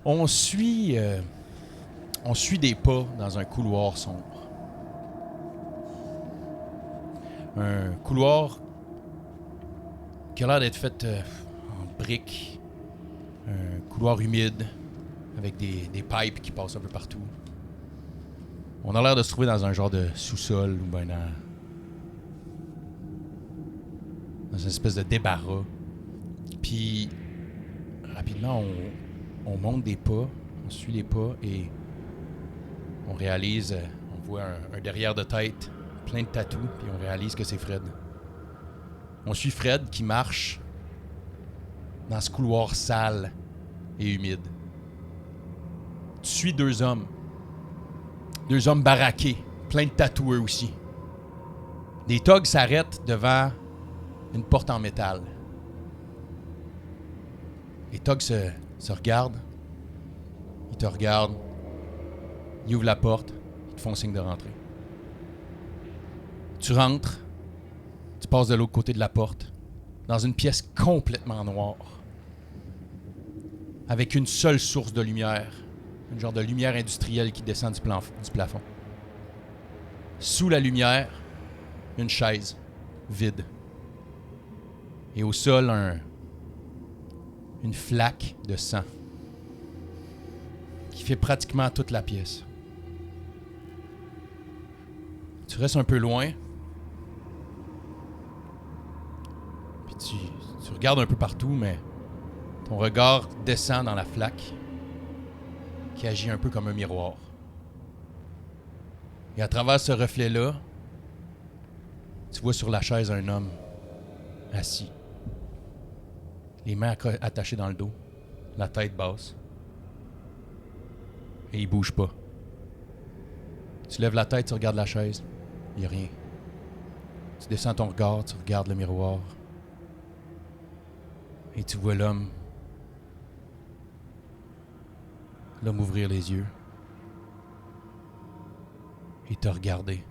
On suit des pas dans un couloir sombre. Un couloir qui a l'air d'être fait en briques. Un couloir humide avec des pipes qui passent un peu partout. On a l'air de se trouver dans un genre de sous-sol ou bien dans une espèce de débarras. Puis, rapidement, on monte des pas, on suit les pas et on réalise, on voit un derrière de tête plein de tatous, puis on réalise que c'est Fred. On suit Fred qui marche dans ce couloir sale et humide. Tu suis deux hommes baraqués, plein de tatous eux aussi. Des thugs s'arrêtent devant une porte en métal. Les thugs se regardent, ils te regardent, ils ouvrent la porte, ils te font signe de rentrer. Tu rentres, tu passes de l'autre côté de la porte, dans une pièce complètement noire, avec une seule source de lumière, une genre de lumière industrielle qui descend du plafond. Sous la lumière, une chaise vide. Et au sol, une flaque de sang qui fait pratiquement toute la pièce. Tu restes un peu loin, puis tu regardes un peu partout, mais ton regard descend dans la flaque qui agit un peu comme un miroir. Et à travers ce reflet-là, tu vois sur la chaise un homme assis, les mains attachées dans le dos, la tête basse. Et il bouge pas. Tu lèves la tête, tu regardes la chaise, il n'y a rien. Tu descends ton regard, tu regardes le miroir. Et tu vois l'homme ouvrir les yeux et te regarder.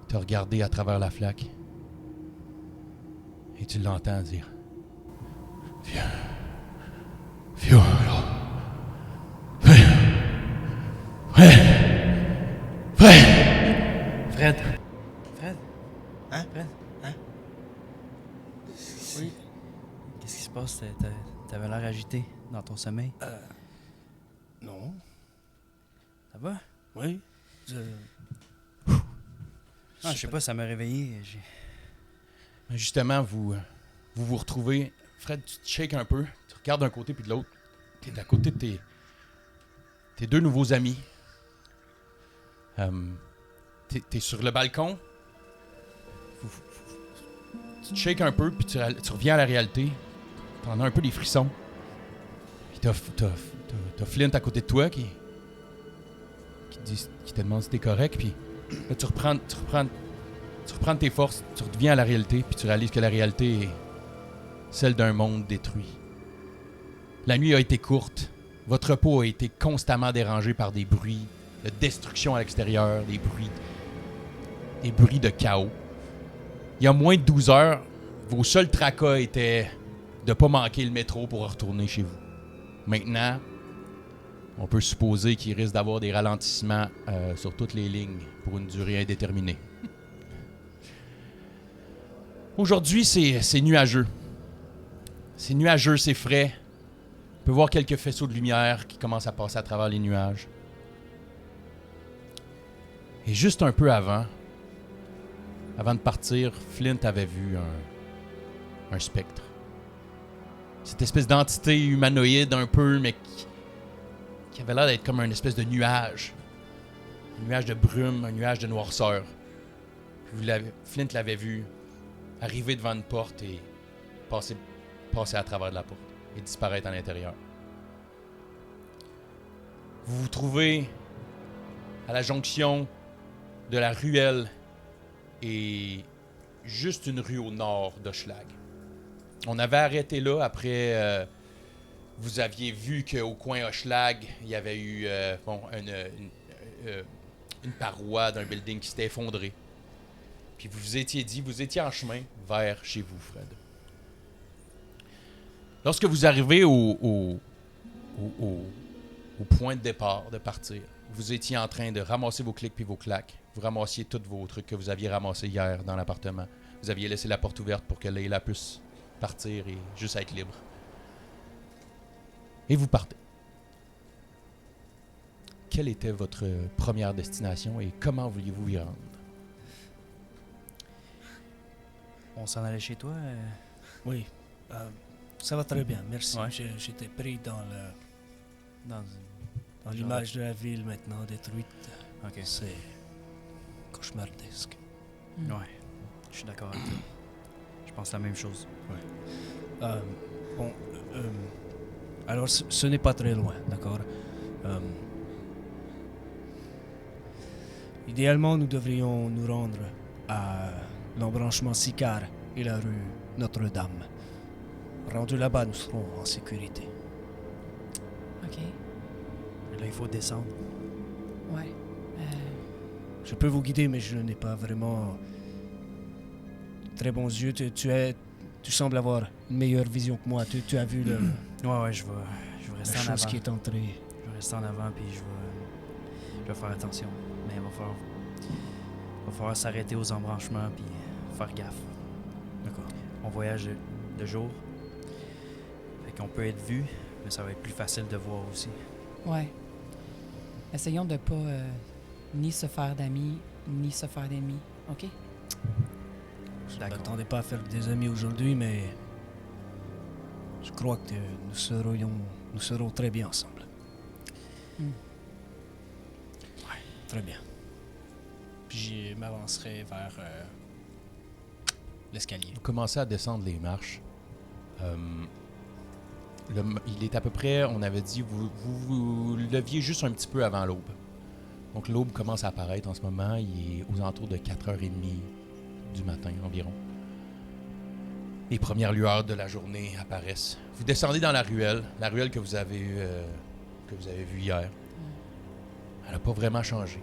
Te regarder à travers la flaque. Et tu l'entends dire: Viens, viens là. Fred. Hein? Fred? Hein? Oui. Qu'est-ce qui se passe? T'avais l'air agité dans ton sommeil. Non. Ça va? Oui. Je sais pas, ça m'a réveillé. Justement, vous retrouvez. Fred, tu te shakes un peu. Tu regardes d'un côté puis de l'autre. Tu es à côté de tes deux nouveaux amis. T'es sur le balcon. Tu te shakes un peu puis tu reviens à la réalité. T'en as un peu des frissons. Puis t'as Flint à côté de toi qui te demande si t'es correct. Puis là, tu reprends tes forces, tu reviens à la réalité, puis tu réalises que la réalité est celle d'un monde détruit. La nuit a été courte. Votre repos a été constamment dérangé par des bruits de destruction à l'extérieur, des bruits de chaos. Il y a moins de 12 heures, vos seuls tracas étaient de ne pas manquer le métro pour retourner chez vous. Maintenant, on peut supposer qu'il risque d'avoir des ralentissements sur toutes les lignes pour une durée indéterminée. Aujourd'hui, c'est nuageux. C'est nuageux, c'est frais. On peut voir quelques faisceaux de lumière qui commencent à passer à travers les nuages. Et juste un peu avant de partir, Flint avait vu un spectre. Cette espèce d'entité humanoïde un peu, mais qui avait l'air d'être comme une espèce de nuage. Un nuage de brume, un nuage de noirceur. Flint l'avait vu arriver devant une porte et passer à travers de la porte et disparaître à l'intérieur. Vous vous trouvez à la jonction de la ruelle et juste une rue au nord d'Hochelag. On avait arrêté là après... vous aviez vu qu'au coin Hochelag, il y avait eu une paroi d'un building qui s'était effondrée. Puis vous étiez en chemin vers chez vous, Fred. Lorsque vous arrivez au point de départ de partir, vous étiez en train de ramasser vos clics puis vos claques. Vous ramassiez tous vos trucs que vous aviez ramassés hier dans l'appartement. Vous aviez laissé la porte ouverte pour que Leila puisse partir et juste être libre. Et vous partez. Quelle était votre première destination et comment vouliez-vous y rendre? On s'en allait chez toi? Oui. Ça va très bien, merci. Ouais. J'étais pris dans Dans... l'image de la ville maintenant détruite. Ok. C'est cauchemardesque. Ouais. Je suis d'accord avec toi. Je pense la même chose. Bon, alors ce n'est pas très loin, d'accord? Idéalement, nous devrions nous rendre à l'embranchement Sicard et la rue Notre-Dame. Rendu là-bas, nous serons en sécurité. OK. Là, il faut descendre. Ouais. Je peux vous guider, mais je n'ai pas vraiment très bons yeux. Tu sembles avoir une meilleure vision que moi. Tu as vu Ouais, je vais la rester en chose avant. qui est entrée. Je vais rester en avant, puis je vais faire attention. Mais il va falloir s'arrêter aux embranchements, puis faire gaffe. D'accord. On voyage de jour. Fait qu'on peut être vu, mais ça va être plus facile de voir aussi. Ouais. Essayons de pas ni se faire d'amis, ni se faire d'ennemis. OK? Je ne D'accord. m'attendais pas à faire des amis aujourd'hui, mais je crois que nous serons très bien ensemble. Hmm. Ouais, très bien. Puis je m'avancerai vers l'escalier. Vous commencez à descendre les marches. Il est à peu près, on avait dit, vous leviez juste un petit peu avant l'aube. Donc l'aube commence à apparaître en ce moment. Il est aux alentours de 4h30 du matin environ. Les premières lueurs de la journée apparaissent. Vous descendez dans la ruelle que vous avez vue hier. Elle n'a pas vraiment changé.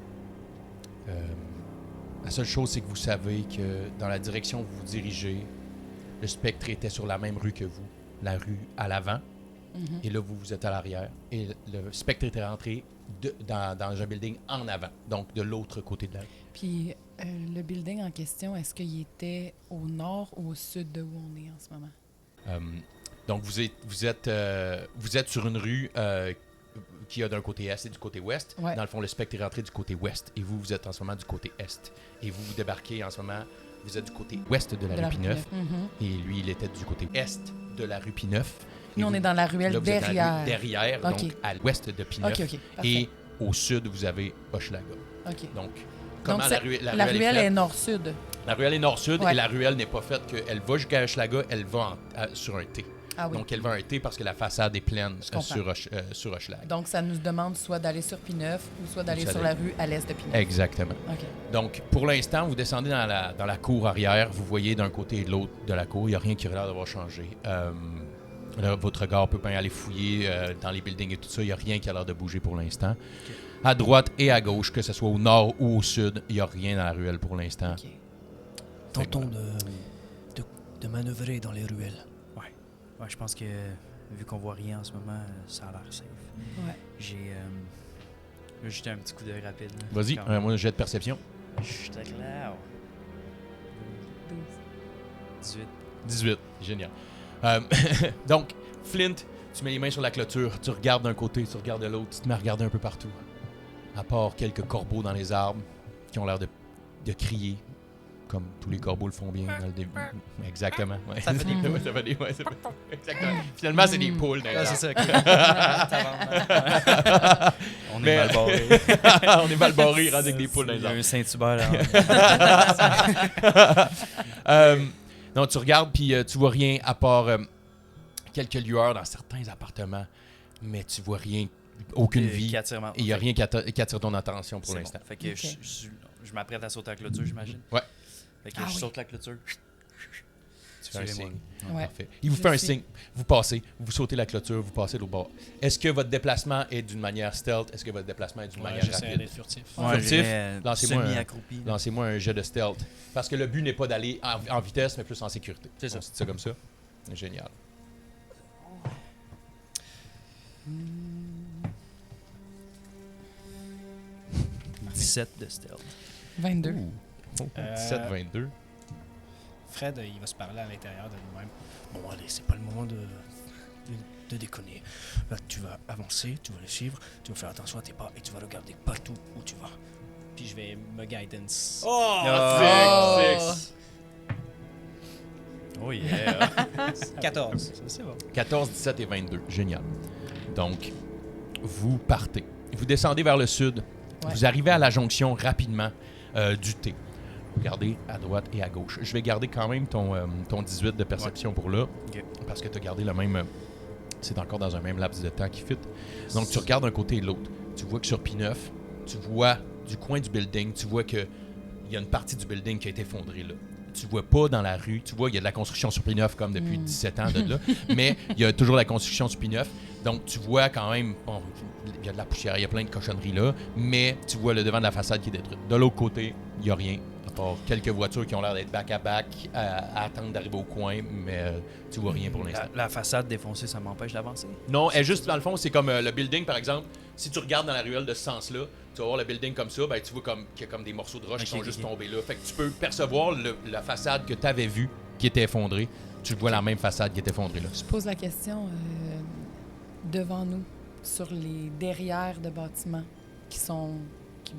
La seule chose, c'est que vous savez que dans la direction où vous vous dirigez, le spectre était sur la même rue que vous, la rue à l'avant, et là, vous êtes à l'arrière. Et le spectre était rentré dans un building en avant, donc de l'autre côté de la rue. Puis le building en question, est-ce qu'il était au nord ou au sud de où on est en ce moment? Donc, vous êtes sur une rue qui a d'un côté est et du côté ouest. Ouais. Dans le fond, le spectre est rentré du côté ouest, et vous êtes en ce moment du côté est. Et vous débarquez en ce moment, vous êtes du côté ouest de la rue Pineuf, et lui, il était du côté est de la rue Pineuf. Nous, on est dans la ruelle là, vous êtes dans la rue derrière. derrière, OK. donc à l'ouest de Pineuf. OK, parfait. Et au sud, vous avez Hochelaga. OK. Donc, comment Donc, la ruelle est faite? nord-sud. La ruelle est nord-sud, Ouais. et la ruelle n'est pas faite qu'elle va jusqu'à Hochelaga, elle va sur un T. Ah oui. Donc, elle va un T parce que la façade est pleine Je comprends. sur Hochelaga. Donc, ça nous demande soit d'aller sur Pineuf ou soit d'aller Ou sur la rue à l'est de Pineuf. Exactement. OK. Donc, pour l'instant, vous descendez dans la cour arrière. Vous voyez d'un côté et de l'autre de la cour. Il n'y a rien qui aurait l'air d'avoir changé. Là, votre regard peut bien aller fouiller dans les buildings et tout ça. Il n'y a rien qui a l'air de bouger pour l'instant. Okay. À droite et à gauche, que ce soit au nord ou au sud, il n'y a rien dans la ruelle pour l'instant. OK. Tentons de manœuvrer dans les ruelles. Ouais, je pense que vu qu'on voit rien en ce moment, ça a l'air safe. Ouais. J'ai jeté un petit coup d'œil rapide. là. Vas-y, Quand même. moi, jet de perception. Chut, clair. 18. 18. Génial. Donc, Flint, tu mets les mains sur la clôture, tu regardes d'un côté, tu regardes de l'autre, tu te mets à regarder un peu partout. À part quelques corbeaux dans les arbres qui ont l'air de crier, comme tous les corbeaux le font bien dans le début. Exactement. Ouais. Ça fait des poules. Ouais, ça fait des... ouais, ça fait- Exactement. Finalement, c'est des poules dans les Ah, c'est arbres. ça. On Mais- est mal barré. On est mal barrés, rendu avec des poules dans Il les y a arbres. un Saint-Hubert là. Non, tu regardes, puis tu vois rien à part quelques lueurs dans certains appartements, mais tu vois rien, aucune vie. Qui attire ma- Et il n'y a rien qui attire ton attention pour C'est l'instant. bon. Fait que Ok. je m'apprête à sauter la clôture, j'imagine. Ouais. Fait que Ah je oui. saute la clôture. Tu fais un Suivez-moi. signe. Ouais. Parfait. Il vous Je fait un sais. signe. Vous passez, vous sautez la clôture, vous passez de l'autre bord. Est-ce que votre déplacement est d'une manière stealth? Est-ce que votre déplacement est d'une manière J'essaie rapide? d'être furtif. Ouais. Furtif, lancez-moi un- semi-accroupi. là. Lancez-moi un jet de stealth. Parce que le but n'est pas d'aller en vitesse, mais plus en sécurité. C'est ça. On se dit ça comme ça. Génial. 17 de stealth. 22. 17-22. Fred, il va se parler à l'intérieur de lui-même. Bon, allez, c'est pas le moment de déconner. Là, tu vas avancer, tu vas le suivre, tu vas faire attention à tes pas et tu vas regarder partout où tu vas. Puis je vais me guidance. Oh! Oh yeah! 14. Ça, c'est bon. 14, 17 et 22. Génial. Donc, vous partez. Vous descendez vers le sud. Ouais. Vous arrivez à la jonction rapidement du T. Regardez à droite et à gauche. Je vais garder quand même ton 18 de perception pour là. Ok. Parce que tu as gardé le même... c'est encore dans un même laps de temps qui fit. Donc, tu regardes d'un côté et de l'autre. Tu vois que sur P9, tu vois du coin du building, tu vois qu'il y a une partie du building qui a été effondrée là. Tu vois pas dans la rue. Tu vois, il y a de la construction sur P9 comme depuis 17 ans de là. Mais il y a toujours la construction sur P9. Donc, tu vois quand même... Bon, il y a de la poussière, il y a plein de cochonneries là. Mais tu vois le devant de la façade qui est détruite. De l'autre côté, il n'y a rien. À part quelques voitures qui ont l'air d'être back-à-back à attendre d'arriver au coin. Mais tu vois rien pour l'instant. La façade défoncée, ça m'empêche d'avancer. Non, elle juste dans le fond, c'est comme le building, par exemple. Si tu regardes dans la ruelle de ce sens-là, tu vas voir le building comme ça, ben, tu vois qu'il y a comme des morceaux de roche qui sont juste tombés là. Fait que tu peux percevoir la façade que tu avais vue qui était effondrée. Tu vois la même façade qui est effondrée là. Je pose la question devant nous, sur les derrières de bâtiments qui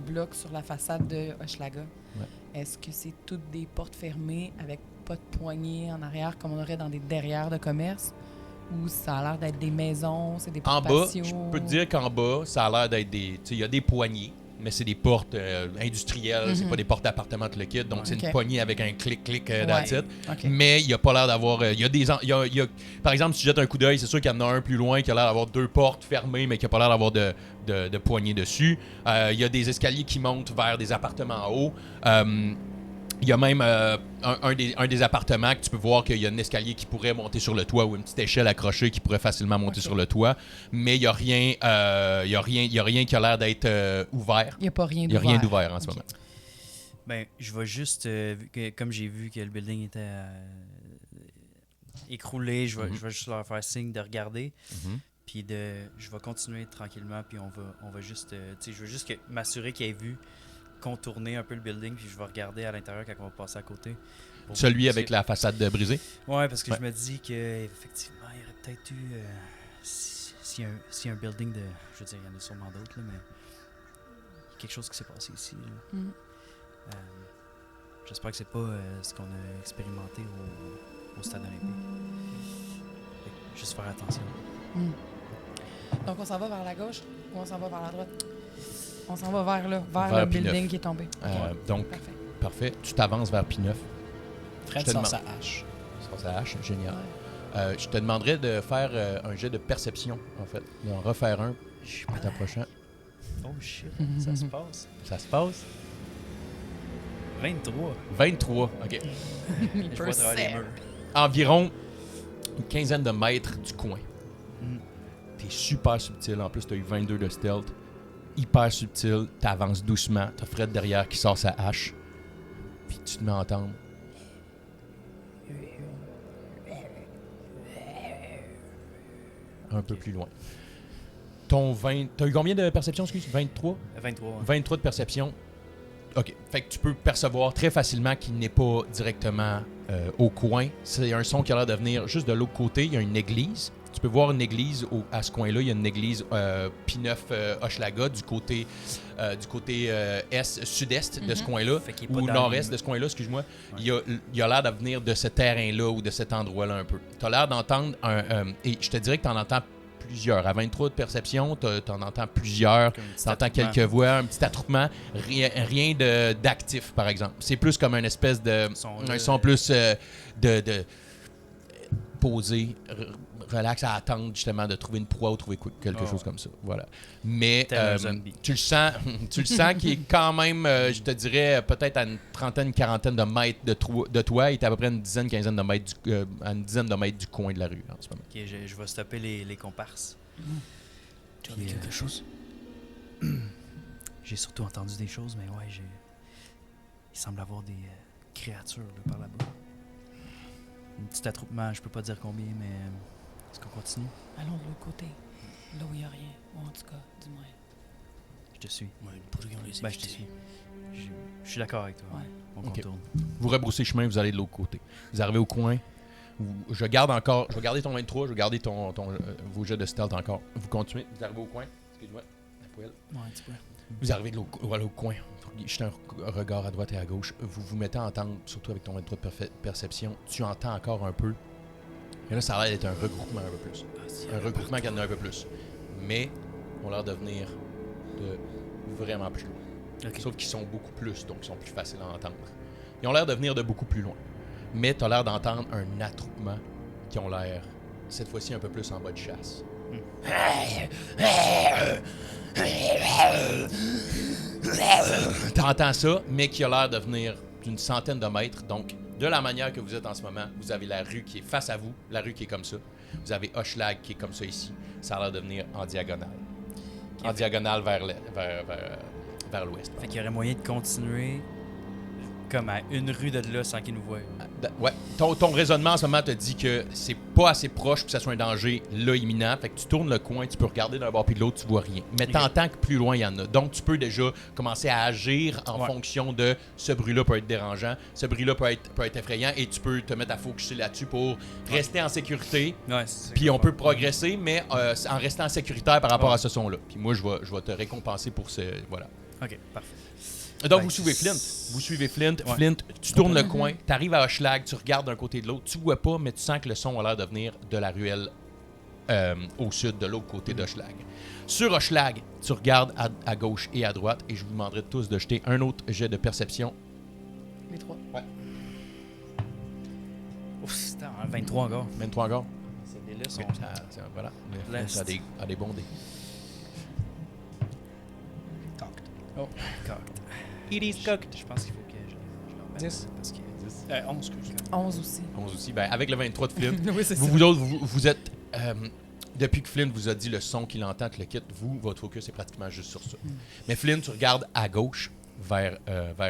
bloquent sur la façade de Hochelaga. Ouais. Est-ce que c'est toutes des portes fermées avec pas de poignées en arrière comme on aurait dans des derrières de commerce? Ou ça a l'air d'être des maisons, c'est des En portes bas, patio? je peux te dire qu'en bas, ça a l'air d'être des... Tu sais, il y a des poignées, mais c'est des portes industrielles, c'est pas des portes d'appartement de le kit, donc c'est une poignée avec un clic-clic that's it. Okay. Mais il n'y a pas l'air d'avoir... par exemple, si tu jettes un coup d'œil, c'est sûr qu'il y en a un plus loin qui a l'air d'avoir 2 portes fermées, mais qui n'a pas l'air d'avoir de poignées dessus. Il y a des escaliers qui montent vers des appartements en haut. Il y a même un des appartements que tu peux voir qu'il y a un escalier qui pourrait monter sur le toit ou une petite échelle accrochée qui pourrait facilement monter sur le toit. Mais il n'y a rien, il y a rien qui a l'air d'être ouvert. Il n'y a pas rien Il n'y a d'ouvert. rien d'ouvert en ce moment. Ben, je vais juste, comme j'ai vu que le building était écroulé, je vais juste leur faire signe de regarder. Puis je vais continuer tranquillement, puis on va juste, tu sais, je veux juste m'assurer qu'ils aient vu contourner un peu le building, puis je vais regarder à l'intérieur quand on va passer à côté. Celui avec la façade brisée? Ouais, parce que je me dis qu'effectivement, il y aurait peut-être eu, s'il y a un building de, je veux dire, il y en a sûrement d'autres, là, mais il y a quelque chose qui s'est passé ici. Là. J'espère que c'est pas ce qu'on a expérimenté au stade olympique. Juste faire attention. Donc, on s'en va vers la gauche ou on s'en va vers la droite? On s'en va vers là, vers le P9. building qui est tombé. Donc, parfait. Tu t'avances vers P9. Fred sort sa hache. Sort sa hache, génial. Ouais. Je te demanderais de faire un jet de perception, en fait. D'en refaire un à t'approchant. Oh shit, ça se passe. Ça se passe? 23. 23, OK. Il Je vois à travers les murs. Environ une quinzaine de mètres du coin. T'es super subtil. En plus, t'as eu 22 de stealth. Hyper subtil. T'avances doucement. T'as Fred derrière qui sort sa hache. Puis tu te mets à entendre. Un peu plus loin. Ton 20... T'as eu combien de perception, excuse? 23? 23, ouais. 23 de perception. OK. Fait que tu peux percevoir très facilement qu'il n'est pas directement au coin. C'est un son qui a l'air de venir juste de l'autre côté. Il y a une église. Tu peux voir une église à ce coin-là. Il y a une église P9 Hochelaga du côté sud-est de ce coin-là. Ou nord-est de ce coin-là, excuse-moi. Ouais. Il y a l'air de venir de ce terrain-là ou de cet endroit-là un peu. Tu as l'air d'entendre et je te dirais que tu en entends plusieurs. À 23 de perception, tu en entends plusieurs. Tu entends quelques voix, un petit attroupement. Rien d'actif, par exemple. C'est plus comme une espèce de... un son plus de posé, relax, à attendre justement de trouver une proie ou trouver quelque chose comme ça. Voilà. Mais tu le sens qu'il est quand même, je te dirais, peut-être à une trentaine, quarantaine de mètres de toi. Il est à peu près une dizaine, quinzaine de mètres à une dizaine de mètres du coin de la rue en ce moment. Ok, je vais stopper les comparses. Tu as vu quelque chose? J'ai surtout entendu des choses, mais ouais, il semble avoir des créatures là, par là-bas. Un petit attroupement, je peux pas dire combien, mais est-ce qu'on continue? Allons de l'autre côté. Là où il n'y a rien. Ou en tout cas, du moins. Je te suis. Ouais, nous pourrions les Ben, je te éviter. suis. Je suis d'accord avec toi. Ouais. On Ok. contourne. Vous rebroussez chemin, vous allez de l'autre côté. Vous arrivez au coin. Je vais garder ton 23, je vais garder vos jets de stealth encore. Vous continuez, vous arrivez au coin. Excuse-moi, la poêle. Ouais, un petit peu. Vous arrivez de voilà, au coin. Jetez un regard à droite et à gauche. Vous vous mettez à entendre, surtout avec ton 23 de perception, tu entends encore un peu. Et là, ça a l'air d'être un regroupement un peu plus. Un regroupement qui en a un peu plus. Mais, on a l'air de venir de vraiment plus loin. Ok. Sauf qu'ils sont beaucoup plus, donc ils sont plus faciles à entendre. Ils ont l'air de venir de beaucoup plus loin. Mais tu as l'air d'entendre un attroupement qui ont l'air, cette fois-ci, un peu plus en mode chasse. T'entends ça, mais qui a l'air de venir d'une centaine de mètres. Donc, de la manière que vous êtes en ce moment, vous avez la rue qui est face à vous, la rue qui est comme ça. Vous avez Hochelag qui est comme ça ici. Ça a l'air de venir en diagonale. En diagonale vers l'ouest. Fait qu'il y aurait moyen de continuer comme à une rue de là sans qu'ils nous voient. Ouais. Ton raisonnement en ce moment te dit que c'est pas assez proche pour que ça soit un danger là imminent. Fait que tu tournes le coin, tu peux regarder d'un bord puis de l'autre, tu vois rien. Mais t'entends que plus loin il y en a. Donc tu peux déjà commencer à agir en fonction de ce bruit-là peut être dérangeant, ce bruit-là peut être effrayant et tu peux te mettre à focuser là-dessus pour rester en sécurité. Ouais, c'est ça Puis que on je peut vois. progresser, mais en restant sécuritaire par rapport à ce son-là. Puis moi, je vais te récompenser pour ce. Voilà. Ok, parfait. Donc, Ben, vous suivez Flint. Vous suivez Flint. Ouais. Flint, tu tournes le coin, tu arrives à Hochelag, tu regardes d'un côté et de l'autre. Tu vois pas, mais tu sens que le son a l'air de venir de la ruelle au sud, de l'autre côté d'Hochelag. Sur Hochelag, tu regardes à gauche et à droite, et je vous demanderai tous de jeter un autre jet de perception. Les trois. Ouf, c'était en 23 encore. 23 encore. Ces dés-là sont... Ok, voilà. Lest. Ça a des bons dés. Cocked. Oh, correct. It is cocked. Je pense qu'il faut que je leur mette 10. parce que... 11, excuse. 11 aussi. 11 aussi. Ben, avec le 23 de Flint, Oui, c'est ça. vous autres, vous êtes... depuis que Flint vous a dit le son qu'il entend, que le quitte, votre focus est pratiquement juste sur ça. Mais Flint, tu regardes à gauche, vers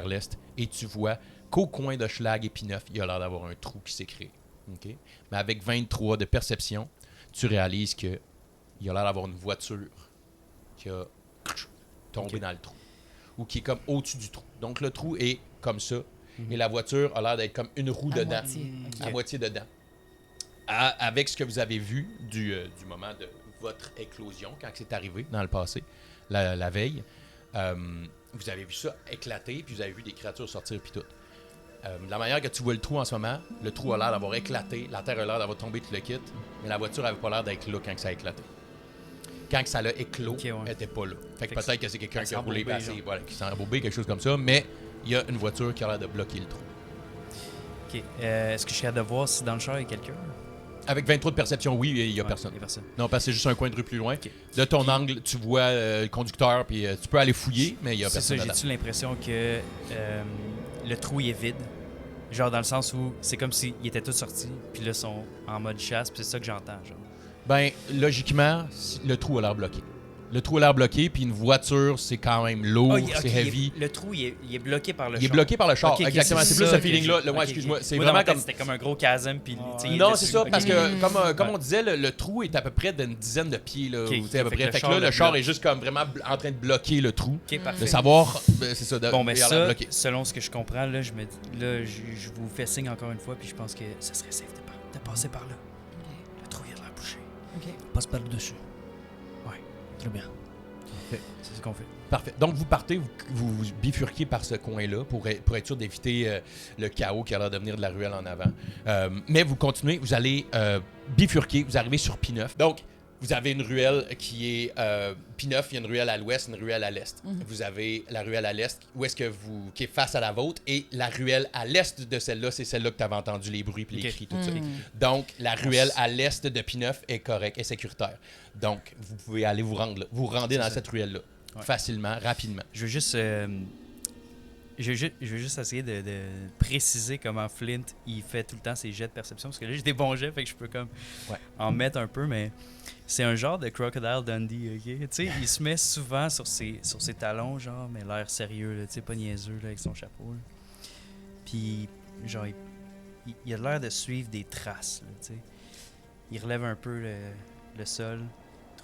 l'est, et tu vois qu'au coin de Schlag et P9, il y a l'air d'avoir un trou qui s'est créé. OK? Mais avec 23 de perception, tu réalises qu'il y a l'air d'avoir une voiture qui a tombé dans le trou. Ou qui est comme au-dessus du trou. Donc le trou est comme ça, et la voiture a l'air d'être comme une roue À dedans. moitié. À moitié dedans. Avec ce que vous avez vu du moment de votre éclosion, quand c'est arrivé dans le passé, la veille, vous avez vu ça éclater, puis vous avez vu des créatures sortir, puis tout. De la manière que tu vois le trou en ce moment, le trou a l'air d'avoir éclaté, la terre a l'air d'avoir tombé tout le kit, mais la voiture n'avait pas l'air d'être là quand ça a éclaté. Quand ça l'a éclos, Ok, ouais. elle n'était pas là. Fait que Fait que peut-être que c'est quelqu'un elle qui a s'est roulé embourbée, passé, genre. voilà, qui s'est embourbé, quelque chose comme ça, mais il y a une voiture qui a l'air de bloquer le trou. Ok. Est-ce que je suis capable de voir si dans le char il y a quelqu'un? Avec 23 de perception, oui, il n'y a Ouais, personne. Il y a personne. Non, parce que c'est juste un coin de rue plus loin. Ok. De ton angle, tu vois le conducteur, puis tu peux aller fouiller, mais il n'y a C'est personne ça, dedans. j'ai-tu l'impression que le trou il est vide? Genre dans le sens où c'est comme s'ils étaient tous sortis, puis là ils sont en mode chasse, puis c'est ça que j'entends. Genre. Ben, logiquement, le trou a l'air bloqué. Le trou a l'air bloqué, puis une voiture, c'est quand même lourd, Ah, ok, c'est heavy. le trou il est bloqué par le Il est char. bloqué par le char, Ok, ok, exactement. C'est plus ça ce que feeling-là. j'ai- Ouais, ok, excuse-moi. ok. C'est Moi, dans vraiment ma tête, comme... C'était comme un gros chasm, puis il est Non, dessus. c'est ça, Ok. parce que comme Ouais. on disait, le trou est à peu près d'une dizaine de pieds, là, Ok, ou, tu sais, à peu fait que près. le Fait que char là, le le char bloque. est juste comme vraiment en train de bloquer le trou. Ok, parfait. De savoir, c'est ça, de Bon, mais il a l'air ça, bloqué. selon ce que je comprends, là, je me dis, là, je vous fais signe encore une fois, puis je pense que ça serait safe de passer par là. Le trou, il a l'air bouché. OK. Passe par le dessus. Ouais. Très bien. C'est ce qu'on fait. Parfait. Donc, vous partez, vous bifurquez par ce coin-là pour être sûr d'éviter le chaos qui a l'air de venir de la ruelle en avant. Mais vous continuez, vous allez bifurquer, vous arrivez sur P9. Donc, vous avez une ruelle qui est P9, il y a une ruelle à l'ouest, une ruelle à l'est. Vous avez la ruelle à l'est qui est face à la vôtre, et la ruelle à l'est de celle-là, c'est celle-là que tu avais entendu les bruits et les Ok. cris, tout ça. Donc, la ruelle à l'est de P9 est correcte, est sécuritaire. Donc, vous pouvez aller vous rendre là. Vous vous rendez C'est dans ça. cette ruelle-là. Ouais. Facilement, rapidement. Je veux juste essayer de préciser comment Flint il fait tout le temps ses jets de perception, parce que là j'ai des bons jets, fait que je peux comme en mettre un peu, mais c'est un genre de Crocodile Dundee, ok? Tu sais, il se met souvent sur ses talons, genre, mais l'air sérieux, là, tu sais, pas niaiseux là, avec son chapeau. Là. Puis, genre, il a l'air de suivre des traces, là, tu sais. Il relève un peu le sol,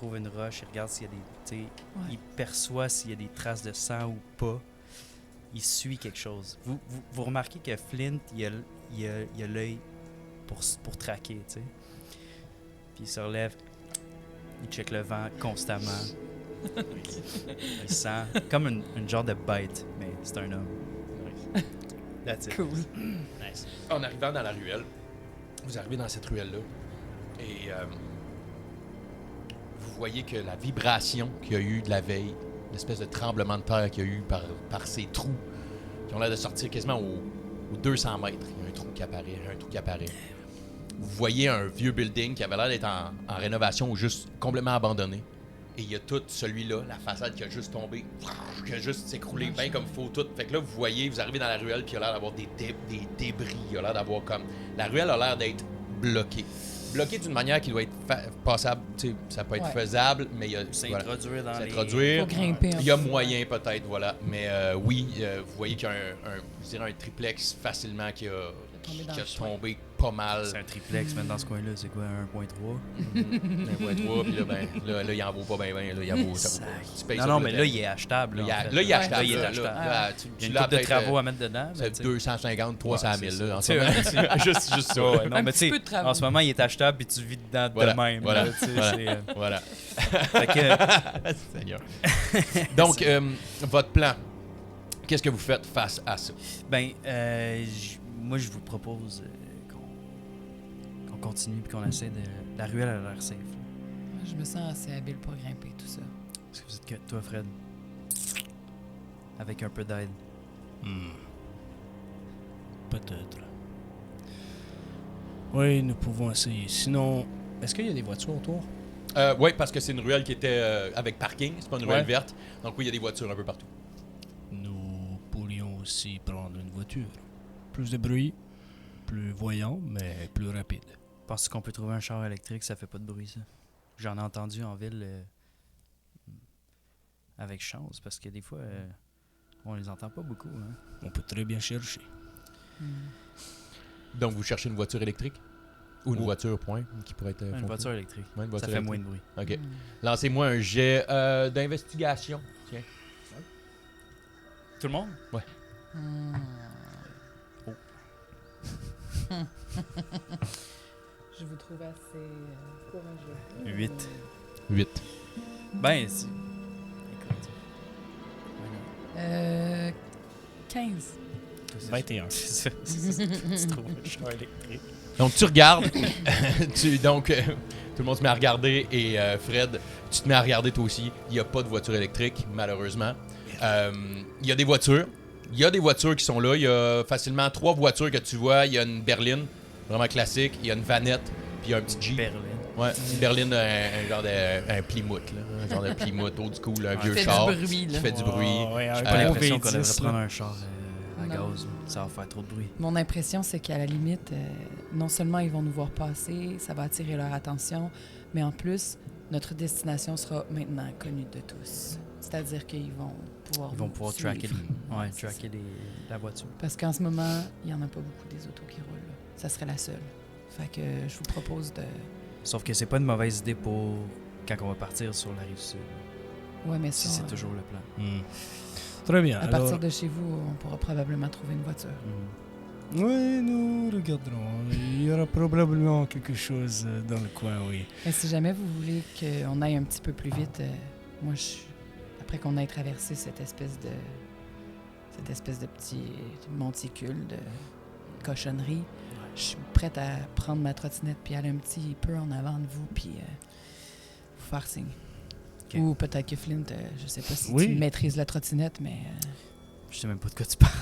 trouve une roche, il regarde s'il y a des... Il perçoit s'il y a des traces de sang ou pas. Il suit quelque chose. Vous remarquez que Flint, il a l'œil pour traquer, tu sais. Puis il se relève, il check le vent constamment. Il sent comme une genre de bête, mais c'est un homme. That's it. Cool. Nice. En arrivant dans la ruelle, vous arrivez dans cette ruelle-là et vous voyez que la vibration qu'il y a eu de la veille, l'espèce de tremblement de terre qu'il y a eu par ces trous qui ont l'air de sortir quasiment aux 200 mètres. Il y a un trou qui apparaît. Vous voyez un vieux building qui avait l'air d'être en rénovation ou juste complètement abandonné. Et il y a tout celui-là, la façade qui a juste tombé, qui a juste s'écroulé bien comme faut tout. Fait que là, vous voyez, vous arrivez dans la ruelle, puis il a l'air d'avoir des débris. Il a l'air d'avoir comme... La ruelle a l'air d'être bloquée. Bloquée d'une manière qui doit être passable. Tu sais, ça peut être faisable, mais il y a... S'introduire dans les... Faut grimper. Il y a moyen peut-être, voilà. Mais oui, vous voyez qu'il y a je dirais un triplex facilement qui a tombé pas mal. C'est un triplex, mais dans ce coin-là, c'est quoi, 1.3? 1.3, puis là, il en vaut pas bien, là, il en vaut, ça vaut pas. Tu payes ça Non, pour mais le là, temps. il est achetable. Là, en fait. il est achetable. Là, il est là, achetable. là, Il y a une couple de travaux à mettre dedans. C'est 250, 300 000 là, en ce Ouais, moment. c'est juste ça. Ouais, non, Un mais petit tu peu de sais, travaux. en ce moment, il est achetable puis tu vis dedans Voilà, de même. voilà, là, tu sais, voilà. c'est, Voilà. fait que, Seigneur. Donc, votre plan, qu'est-ce que vous faites face à ça? moi, je vous propose qu'on continue puis qu'on essaie de... La ruelle a l'air safe. Là. Je me sens assez habile pour grimper tout ça. Est-ce que vous êtes que toi, Fred? Avec un peu d'aide. Peut-être. Oui, nous pouvons essayer. Sinon, est-ce qu'il y a des voitures autour? Oui, parce que c'est une ruelle qui était avec parking, c'est pas une ruelle Ouais. verte. Donc oui, il y a des voitures un peu partout. Nous pourrions aussi prendre une voiture. Plus de bruit, plus voyant, mais plus rapide. Penses-tu qu'on peut trouver un char électrique? Ça fait pas de bruit, ça. J'en ai entendu en ville avec chance, parce que des fois, on les entend pas beaucoup. Hein. On peut très bien chercher. Donc vous cherchez une voiture électrique? Ou une voiture, point, qui pourrait être... Une fonctionnelle? voiture électrique. Ouais, une voiture Ça fait électrique. moins de bruit. OK. Lancez-moi un jet d'investigation. Tiens. Tout le monde? Ouais. Oh. Je vous trouve assez courageux. 8. 8. Ben, c'est... Écoute. 15. 21. C'est ça. Tu trouves un char électrique. Donc tu regardes. Tout le monde se met à regarder et Fred, tu te mets à regarder toi aussi. Il n'y a pas de voiture électrique, malheureusement. Il y a des voitures. Il y a des voitures qui sont là. Il y a facilement 3 voitures que tu vois. Il y a une berline, vraiment classique. Il y a une vanette, puis il y a un petit Jeep. Berlin. Ouais, une berline, un genre de un Plymouth, là. Un genre de Plymouth old school, un vieux Fait char. du bruit, Qui là. fait du bruit. Ouais, J'ai un pas gros l'impression V10, qu'on devrait là. prendre un char à Non. gaz. Ça va faire trop de bruit. Mon impression, c'est qu'à la limite, non seulement ils vont nous voir passer, ça va attirer leur attention, mais en plus, notre destination sera maintenant connue de tous. C'est-à-dire qu'ils vont pouvoir Ils vont nous pouvoir suivre. tracker, C'est ça. la voiture. Parce qu'en ce moment, il n'y en a pas beaucoup des autos qui roulent. Là. Ça serait la seule. Fait que je vous propose de... Sauf que c'est pas une mauvaise idée pour quand on va partir sur la rive sud. Ouais, mais Si ça, c'est toujours le plan. Très bien. à Alors, partir de chez vous, on pourra probablement trouver une voiture. oui, nous regarderons. Il y aura probablement quelque chose dans le coin, oui. Mais si jamais vous voulez qu'on aille un petit peu plus vite, moi, après qu'on ait traversé cette espèce de petit monticule de cochonnerie, je suis prête à prendre ma trottinette puis aller un petit peu en avant de vous puis vous faire signe. Ok. Ou peut-être que Flint, je sais pas si Oui. tu maîtrises la trottinette, mais Je sais même pas de quoi tu parles.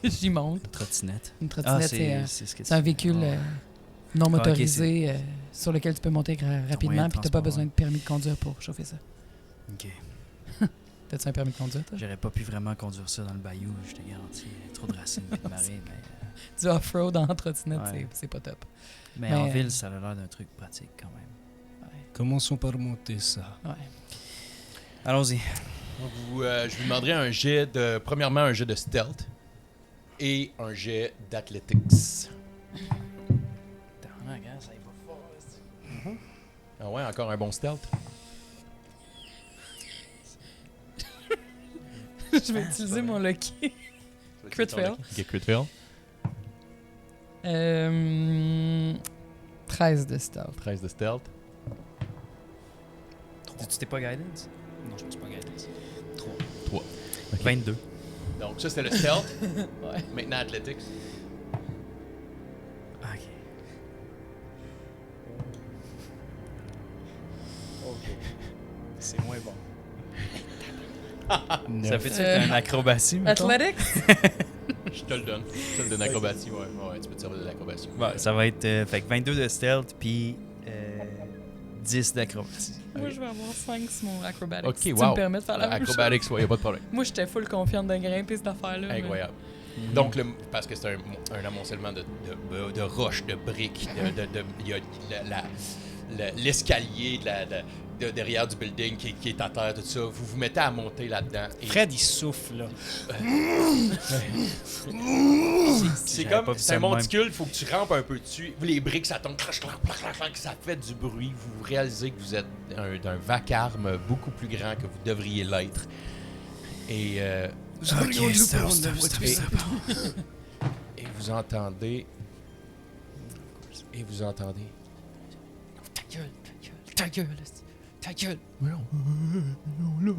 j'y monte. Trottinette. Une trottinette, c'est ce que c'est un véhicule non ok, motorisé sur lequel tu peux monter rapidement moyen de puis t'as pas transport, besoin ouais. de permis de conduire pour chauffer ça. Ok. T'as-tu un permis de conduire, toi? J'aurais pas pu vraiment conduire ça dans le bayou, je te garantis. Trop de racines et de marée, Du off-road en trottinette, Ouais. c'est pas top. mais Mais, en ville, ça a l'air d'un truc pratique quand même. Commençons par monter ça. Ouais. Allons-y. Je vous demanderai un jet de... Premièrement, un jet de stealth et un jet d'athletics. Ah ouais, encore un bon stealth. Je vais utiliser mon lucky. Crit fail. Ok, crit fail. 13 de stealth. 13 de stealth. Tu t'es pas guidance? Non, je pense pas guidance. 3. 3. Okay. 22. Donc ça, c'était le stealth. Ouais. Maintenant, athletics. Ok. C'est moins bon. Ça fait-tu une acrobatie, mettons? Athletics? Je te le donne. Je te le donne acrobatie, ouais, tu peux te servir de l'acrobatie. Ouais, ça va être fait que 22 de stealth, puis 10 d'acrobatie. Moi, je vais avoir 5 sur mon acrobatics. Ok, si wow. tu me permets de faire la même chose. Acrobatics, ouais, y a pas de problème. Moi, j'étais full confiante de grimper cette affaire-là. mais- Incroyable. Donc, parce que c'est un amoncellement de roches, de briques, il y a l'escalier de derrière du building qui est à terre, tout ça. Vous vous mettez à monter là-dedans. Et Fred, il souffle, là. c'est J'avais pas comme, vu c'est ça un de même. monticule, il faut que tu rampes un peu dessus. Les briques, ça tombe, clac, clac, clac, clac, clac, ça fait du bruit. Vous réalisez que vous êtes d'un vacarme beaucoup plus grand que vous devriez l'être. Et et vous entendez... Et vous entendez... Ta gueule, ta gueule, ta gueule. Là,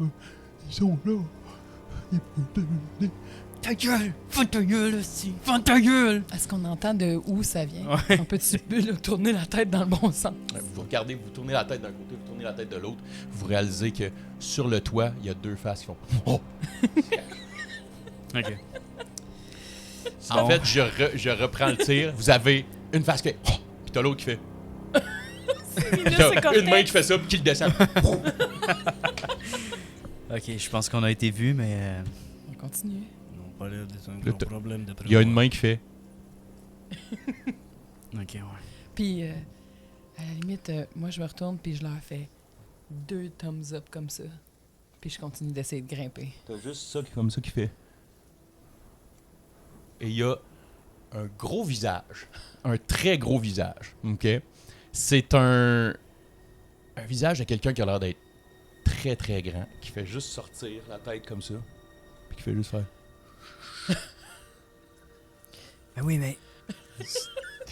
ils sont là. Ta gueule, fais ta gueule aussi, fais ta gueule. Est-ce qu'on entend de où ça vient? Ouais. On peut-tu tourner la tête dans le bon sens? Vous regardez, vous tournez la tête d'un côté, vous tournez la tête de l'autre. Vous réalisez que sur le toit, il y a deux faces qui font... Oh! Ok. En Bon. fait, je reprends le tir. Vous avez une face qui fait... Oh! Puis t'as l'autre qui fait... T'as une main qui fait ça, puis qui le descend. Ok, je pense qu'on a été vus, mais. On continue. Non, pas l'air d'être un Là, gros problème d'après Il y a moi. une main qui fait... Ok, ouais. Puis, à la limite, moi, je me retourne puis je leur fais 2 thumbs up comme ça. Puis je continue d'essayer de grimper. T'as juste ça comme ça qui fait... Et il y a un gros visage. Un très gros visage. OK? C'est un visage de quelqu'un qui a l'air d'être très, très grand, qui fait juste sortir la tête comme ça, puis qui fait juste faire... Ben oui, mais.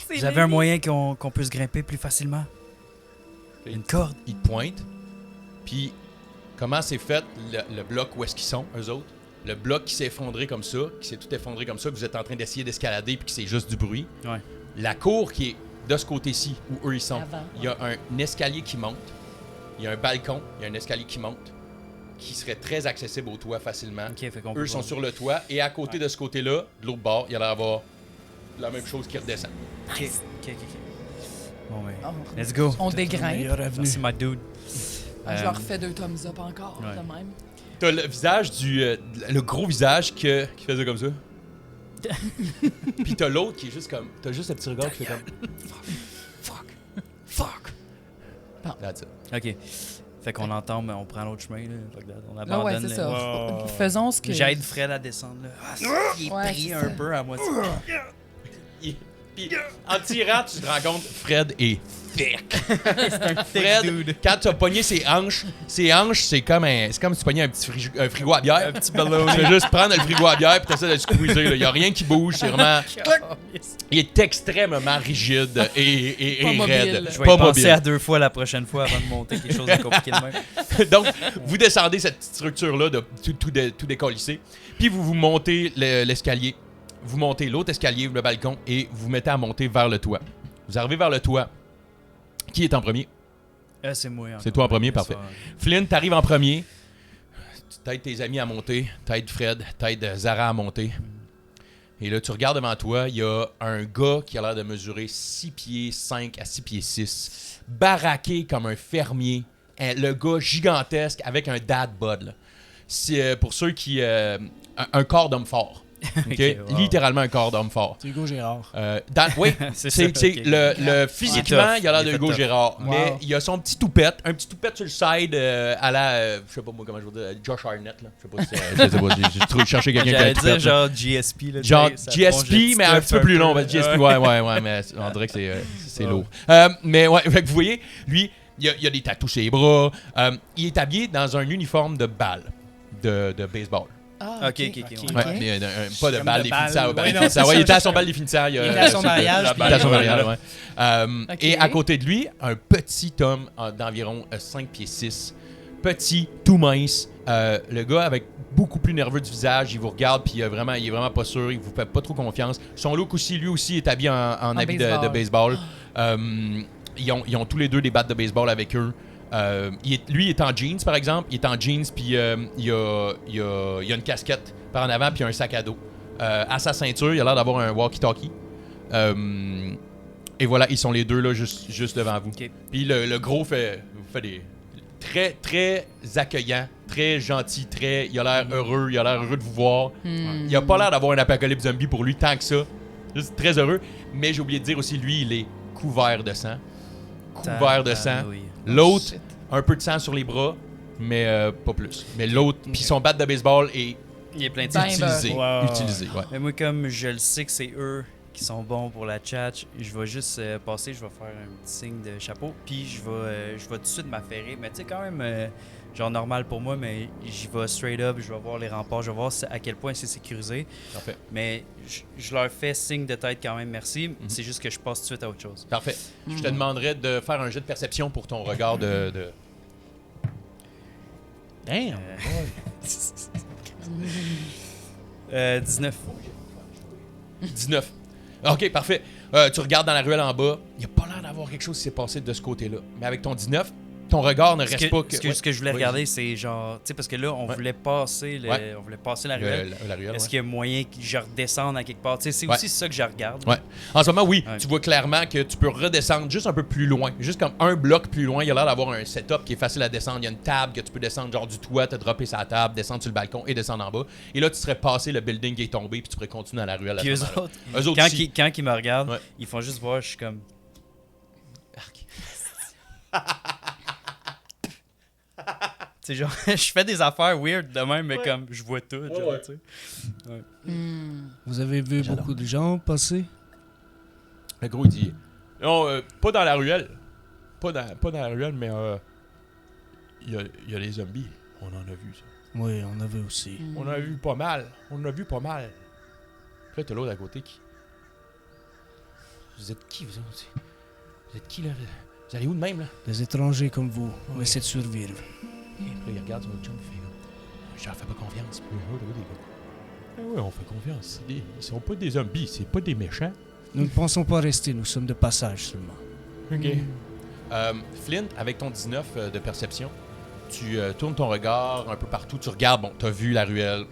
C'est Vous avez un moyen qu'on puisse grimper plus facilement? Une corde? Il te pointe, puis comment c'est fait le bloc où est-ce qu'ils sont, eux autres? Le bloc qui s'est effondré comme ça, qui s'est tout effondré comme ça, que vous êtes en train d'essayer d'escalader, puis que c'est juste du bruit. Ouais. La cour qui est de ce côté-ci, où eux ils sont, Avant. il y a un escalier qui monte, il y a un balcon, il y a un escalier qui monte, qui serait très accessible au toit facilement. Ok, fait qu'on Eux sont sur le toit, et à côté de ce côté-là, de l'autre bord, il y a l'air d'avoir la même chose qui redescend. Ok. Bon, ben. Oh, Let's go. on Peut-être une dégrimpe. meilleure avenue. Merci, my dude. Je leur fais 2 thumbs up encore, ouais. de même. T'as le visage le gros visage qui faisait comme ça. Puis t'as l'autre qui est juste comme... T'as juste le petit regard qui fait comme... Fuck. Bon. That's it. Ok. Fait qu'on entend, mais on prend l'autre chemin, là. Fuck that. On Ah abandonne. ouais, c'est le- ça. Wow. Faisons ce que... J'aide Fred à descendre, là. Ah, il est Ouais, pris c'est un ça. peu à moitié. Puis en tirant, tu te rends compte, Fred est thick. Thick Fred, dude. quand tu as pogné ses hanches, c'est comme si tu pognais un petit un frigo à bière. Un petit ballon. Tu fais juste prendre le frigo à bière puis t'essaies de le squeezer. Il n'y a rien qui bouge. C'est vraiment... Il est extrêmement rigide et Pas mobile. raide. Je vais Pas y penser mobile. à 2 fois la prochaine fois avant de monter quelque chose de compliqué de même. Donc, vous descendez cette petite structure-là de tout décollissé, puis vous montez l'escalier. Vous montez l'autre escalier, le balcon, et vous mettez à monter vers le toit. Vous arrivez vers le toit. Qui est en premier? C'est moi. C'est toi en premier, encore. parfait. Flynn, t'arrives en premier. Tu t'aides tes amis à monter. T'aides Fred, t'aides Zara à monter. Et là, tu regardes devant toi, il y a un gars qui a l'air de mesurer 6 pieds 5 à 6 pieds 6. Baraqué comme un fermier. Le gars gigantesque avec un dad bod. Là. C'est, pour ceux qui... un corps d'homme fort. OK? Ok, wow. Littéralement un corps d'homme fort. C'est Hugo Gérard. Oui, C'est c'est ça, ok. le physiquement, il a l'air Il de est Hugo tough. Gérard, Wow. mais il a son petit toupette, un petit toupette sur le side à la, je sais pas moi comment je veux dire, Josh Arnett là, je sais pas si j'ai cherché quelqu'un qui a J'allais un dire toupette. genre GSP. Là, Genre tu sais, ça GSP, tronche de mais un petit petit peu plus long. là. GSP, Ouais. ouais, mais on dirait que c'est Ouais. lourd. Mais ouais, fait que vous voyez, lui, Il y a des tatous sur les bras. Il est habillé dans un uniforme de balle, de baseball. Ah, Ok. Ouais, mais, pas de Comme balle de des balle. finissants. Ouais, non, Il c'est était ça. à son balle des finissants. Il était à son mariage, Il puis- était à son mariage, ouais. Ok. Et à côté de lui, un petit homme d'environ 5 pieds 6. Petit, tout mince. Le gars avec beaucoup plus nerveux du visage, il vous regarde puis il est vraiment pas sûr, il vous fait pas trop confiance. Son look aussi, lui aussi est habillé en habit de baseball. Ils ont tous les deux des battes de baseball avec eux. Lui, il est en jeans, par exemple. Il est en jeans, puis il a une casquette par en avant, puis un sac à dos. À sa ceinture, il a l'air d'avoir un walkie-talkie. Et voilà, ils sont les deux là, juste devant vous. Ok. Puis le gros vous fait des... Très, très accueillant, très gentil, il a l'air heureux, il a l'air heureux de vous voir. Il a pas l'air d'avoir un apocalypse zombie pour lui tant que ça. Juste très heureux. Mais j'ai oublié de dire aussi, lui, il est couvert de sang. Couvert de sang. Oui. L'autre, Shit. un peu de sang sur les bras, mais pas plus. Mais l'autre, puis son bat de baseball est Il est plein de Ben, utilisé. Wow. Utilisé, ouais. Mais moi, comme je le sais que c'est eux qui sont bons pour la chat, je vais juste passer, je vais faire un petit signe de chapeau, puis je vais tout de suite m'affairer. Mais tu sais, quand même, genre normal pour moi, mais j'y vais straight up, je vais voir les remparts, je vais voir à quel point c'est sécurisé. Parfait. Mais je leur fais signe de tête quand même, merci. C'est juste que je passe tout de suite à autre chose. Parfait. Je te demanderais de faire un jet de perception pour ton regard de... Damn. 19. 19. OK, parfait. Tu regardes dans la ruelle en bas. Il n'y a pas l'air d'avoir quelque chose qui s'est passé de ce côté-là. Mais avec ton 19, ton regard ne reste pas que... Ce que je voulais Ouais. regarder, c'est genre... Tu sais, parce que là, on Ouais. voulait passer Ouais. on voulait passer la ruelle. La ruelle, Est-ce ouais. qu'il y a moyen que je redescende à quelque part? Tu sais, c'est Ouais. aussi ça que je regarde. Ouais. En ce moment, oui, Ouais. tu vois clairement que tu peux redescendre juste un peu plus loin. Juste comme un bloc plus loin, il y a l'air d'avoir un setup qui est facile à descendre. Il y a une table que tu peux descendre genre du toit, te dropper sa table, descendre sur le balcon et descendre en bas. Et là, tu serais passé le building qui est tombé puis tu pourrais continuer dans la ruelle. Puis à eux ce moment-là. autres, Eux autres aussi. quand ils me regardent, Ouais. ils font juste voir, je suis comme... Tu sais, genre, je fais des affaires weird de même, mais comme, je vois tout, genre, ouais. tu sais. Vous avez vu J'adore. beaucoup de gens passer? Le gros, il dit non, pas dans la ruelle. Pas dans la ruelle, mais il y a les zombies. On en a vu ça. Oui, on avait aussi. On en a vu pas mal. On en a vu pas mal. Puis là, t'as l'autre à côté qui. Vous êtes qui, vous autres? Vous êtes qui, là? Vous allez où de même, là? Des étrangers comme vous, on Oui. essaie de survivre. Puis là, il regarde son autre chum, il fait comme, je leur fais pas confiance. Puis là, l'autre, il dit, ah ouais, on fait confiance. Ils sont pas des zombies, c'est pas des méchants. Nous ne pensons pas rester, nous sommes de passage seulement. OK. Flint, avec ton 19 de perception, tu tournes ton regard un peu partout. Tu regardes, bon, tu as vu la ruelle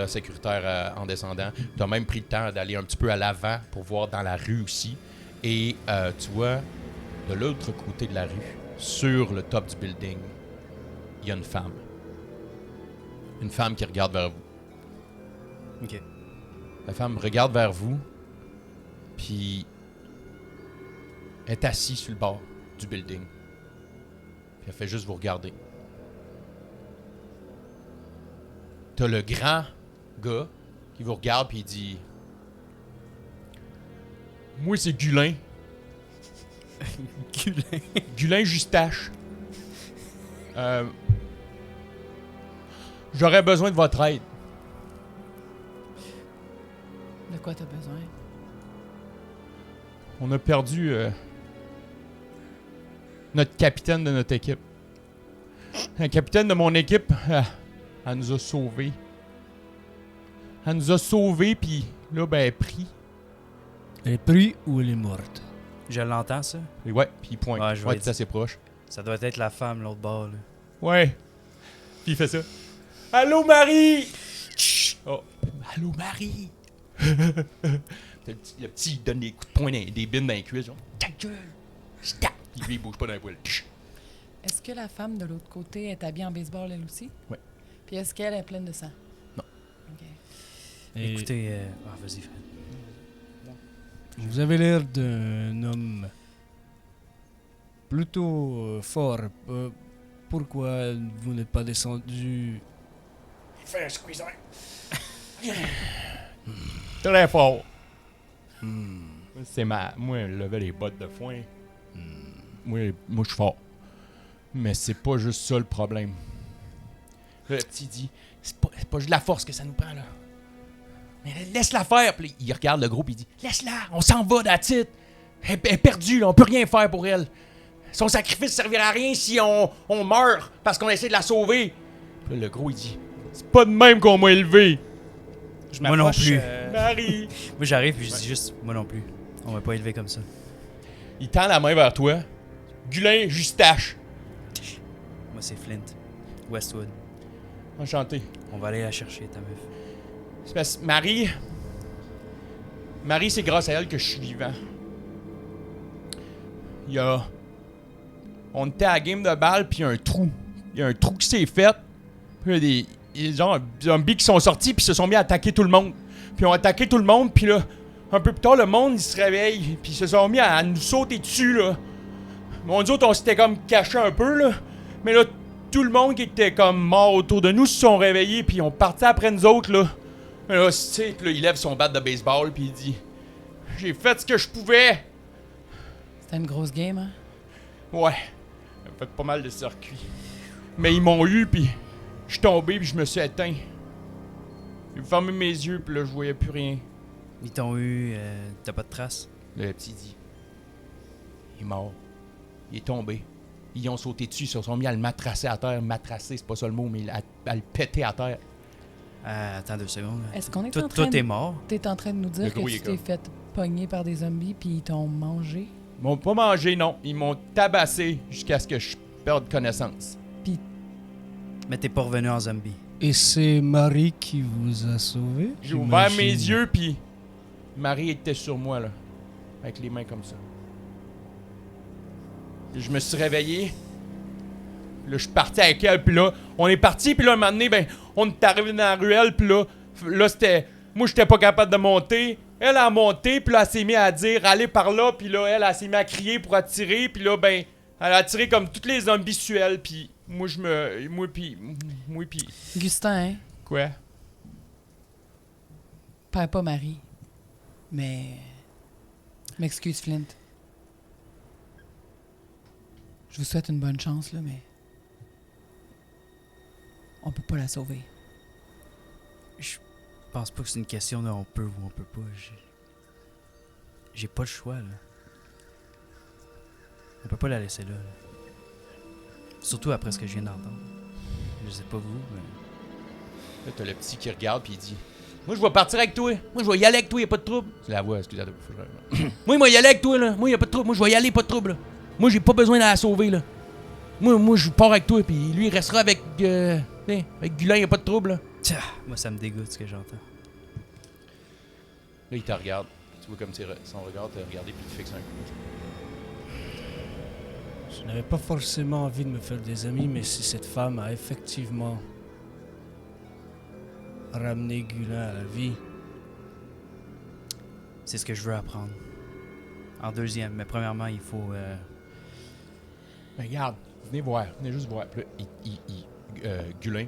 sécuritaire en descendant. Tu as même pris le temps d'aller un petit peu à l'avant pour voir dans la rue aussi. Et tu vois, de l'autre côté de la rue, sur le top du building, il y a une femme. Une femme qui regarde vers vous. OK. La femme regarde vers vous, puis elle est assise sur le bord du building. Puis elle fait juste vous regarder. T'as le grand gars qui vous regarde, puis il dit « Moi, c'est Gulin. Gulin Justache. J'aurais besoin de votre aide. De quoi t'as besoin? On a perdu notre capitaine de notre équipe. Un capitaine de mon équipe, elle nous a sauvés. Elle nous a sauvés, puis là, ben, elle est pris. Elle est prise ou elle est morte? Je l'entends, ça. Et ouais, puis il pointe. Ouais, je Ouais, vais c'est assez proche. Ça doit être la femme, l'autre bord, là. Ouais. Puis il fait ça. Allô, Marie! Chut! Oh. Allô, Marie! le petit, il donne des coups de poing, des bines dans les cuisses. Genre, ta gueule! Stop! Puis lui, il bouge pas dans la poêle. Est-ce que la femme de l'autre côté est habillée en baseball, elle aussi? Ouais. Puis est-ce qu'elle est pleine de sang? Non. OK. Et Écoutez, vas-y, Fred. vous avez l'air d'un homme plutôt fort. Pourquoi vous n'êtes pas descendu? Fais un squeeze. Très fort. C'est ma... Moi, lever les bottes de foin. Moi, je suis fort. Mais c'est pas juste ça le problème. Là, le petit dit, c'est pas juste de la force que ça nous prend, là. Mais laisse-la faire. Puis il regarde le groupe et il dit, laisse-la, on s'en va, that's it. Elle est perdue, là, on peut rien faire pour elle. Son sacrifice servira à rien si on meurt parce qu'on essaie de la sauver. Puis là, le gros, il dit, c'est pas de même qu'on m'a élevé. Moi non plus. Marie. Moi, j'arrive puis je dis juste, moi non plus. On m'a pas élevé comme ça. Il tend la main vers toi. Gulin, Justache. Moi, c'est Flint. Westwood. Enchanté. On va aller la chercher, ta meuf. C'est parce que Marie, c'est grâce à elle que je suis vivant. On était à la game de balle, puis il y a un trou. Il y a un trou qui s'est fait. Puis il y a des gens, zombies qui sont sortis, puis se sont mis à attaquer tout le monde. Puis ils ont attaqué tout le monde, puis là, un peu plus tard, le monde, il se réveille. Puis ils se sont mis à nous sauter dessus, là. Mon Dieu, on s'était comme caché un peu, là. Mais là, tout le monde qui était comme mort autour de nous se sont réveillés, puis ils ont parti après nous autres, là. Mais là, tu sais, là, il lève son bat de baseball, puis il dit, j'ai fait ce que je pouvais. C'était une grosse game, hein? Ouais, j'ai fait pas mal de circuits. Mais ils m'ont eu, puis je suis tombé, puis je me suis éteint. J'ai fermé mes yeux, puis là, je voyais plus rien. Ils t'ont eu, t'as pas de traces? Le petit dit, il est mort. Il est tombé. Ils ont sauté dessus, ils se sont mis à le matrasser à terre. Matrasser, c'est pas ça le mot, mais à le péter à terre. Attends 2 secondes. Est-ce qu'on est en train Toi, de... t'es mort? T'es en train de nous Le dire que gros, tu il est t'es comme- fait pogner par des zombies puis ils t'ont mangé? Ils m'ont pas mangé, non. Ils m'ont tabassé jusqu'à ce que je perde connaissance. Mais t'es pas revenu en zombie. Et c'est Marie qui vous a sauvé? J'ai ouvert j'imagine. mes yeux, puis Marie était sur moi, là. Avec les mains comme ça. Puis je me suis réveillé. Là, je suis parti avec elle, puis là, on est parti, puis là, un moment donné, ben, on est arrivé dans la ruelle, puis là, c'était... Moi, j'étais pas capable de monter. Elle a monté, puis là, elle s'est mise à dire « Allez par là », puis là, elle s'est mise à crier pour attirer, puis là, ben, elle a attiré comme tous les zombies suels, puis moi, Moi, puis... Gustin, hein? Quoi? Perds pas Marie. Mais... M'excuse, Flint. Je vous souhaite une bonne chance, là, mais... On peut pas la sauver. Je pense pas que c'est une question de on peut ou on peut pas. J'ai pas le choix, là. On peut pas la laisser là. Surtout après ce que je viens d'entendre. Je sais pas vous, mais... Là, t'as le petit qui regarde, puis il dit « Moi, je vais partir avec toi. Moi, je vais y aller avec toi, y a pas de trouble. » C'est la voix, excusez-moi. Moi, y aller avec toi, là. Moi, y a pas de trouble. Moi, je vais y aller, pas de trouble, là. Moi, j'ai pas besoin de la sauver, là. Moi, je pars avec toi, puis lui, il restera avec... avec Gulin, y a pas de trouble, là. Tcha, moi, ça me dégoûte ce que j'entends. Là, il te regarde. Tu vois comme son regard t'a regardé, puis il te fixe un coup. Je n'avais pas forcément envie de me faire des amis, mais si cette femme a effectivement ramené Gulin à la vie, C'est ce que je veux apprendre. En deuxième, mais premièrement, il faut... Ben, regarde, venez juste voir. Puis là, Gulin,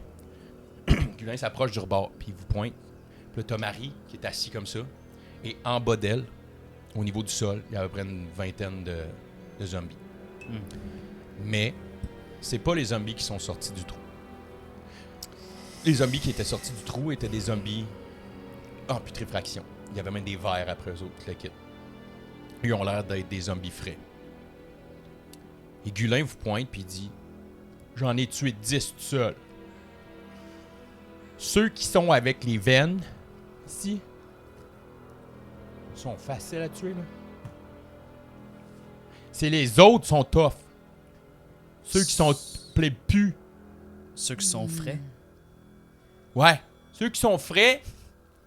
Gulin s'approche du rebord, puis il vous pointe. Puis là, t'as Marie qui est assise comme ça. Et en bas d'elle, au niveau du sol, il y a à peu près une vingtaine de zombies. Mais c'est pas les zombies qui sont sortis du trou. Les zombies qui étaient sortis du trou étaient des zombies en putréfaction. Il y avait même des vers après eux autres, le kit. Ils ont l'air d'être des zombies frais. Et Gulin vous pointe puis il dit « J'en ai tué 10 tout seul. Ceux qui sont avec les veines, ici, sont faciles à tuer, là. C'est les autres qui sont tough. Ceux qui sont pu. Ceux qui sont frais. Ouais. Ceux qui sont frais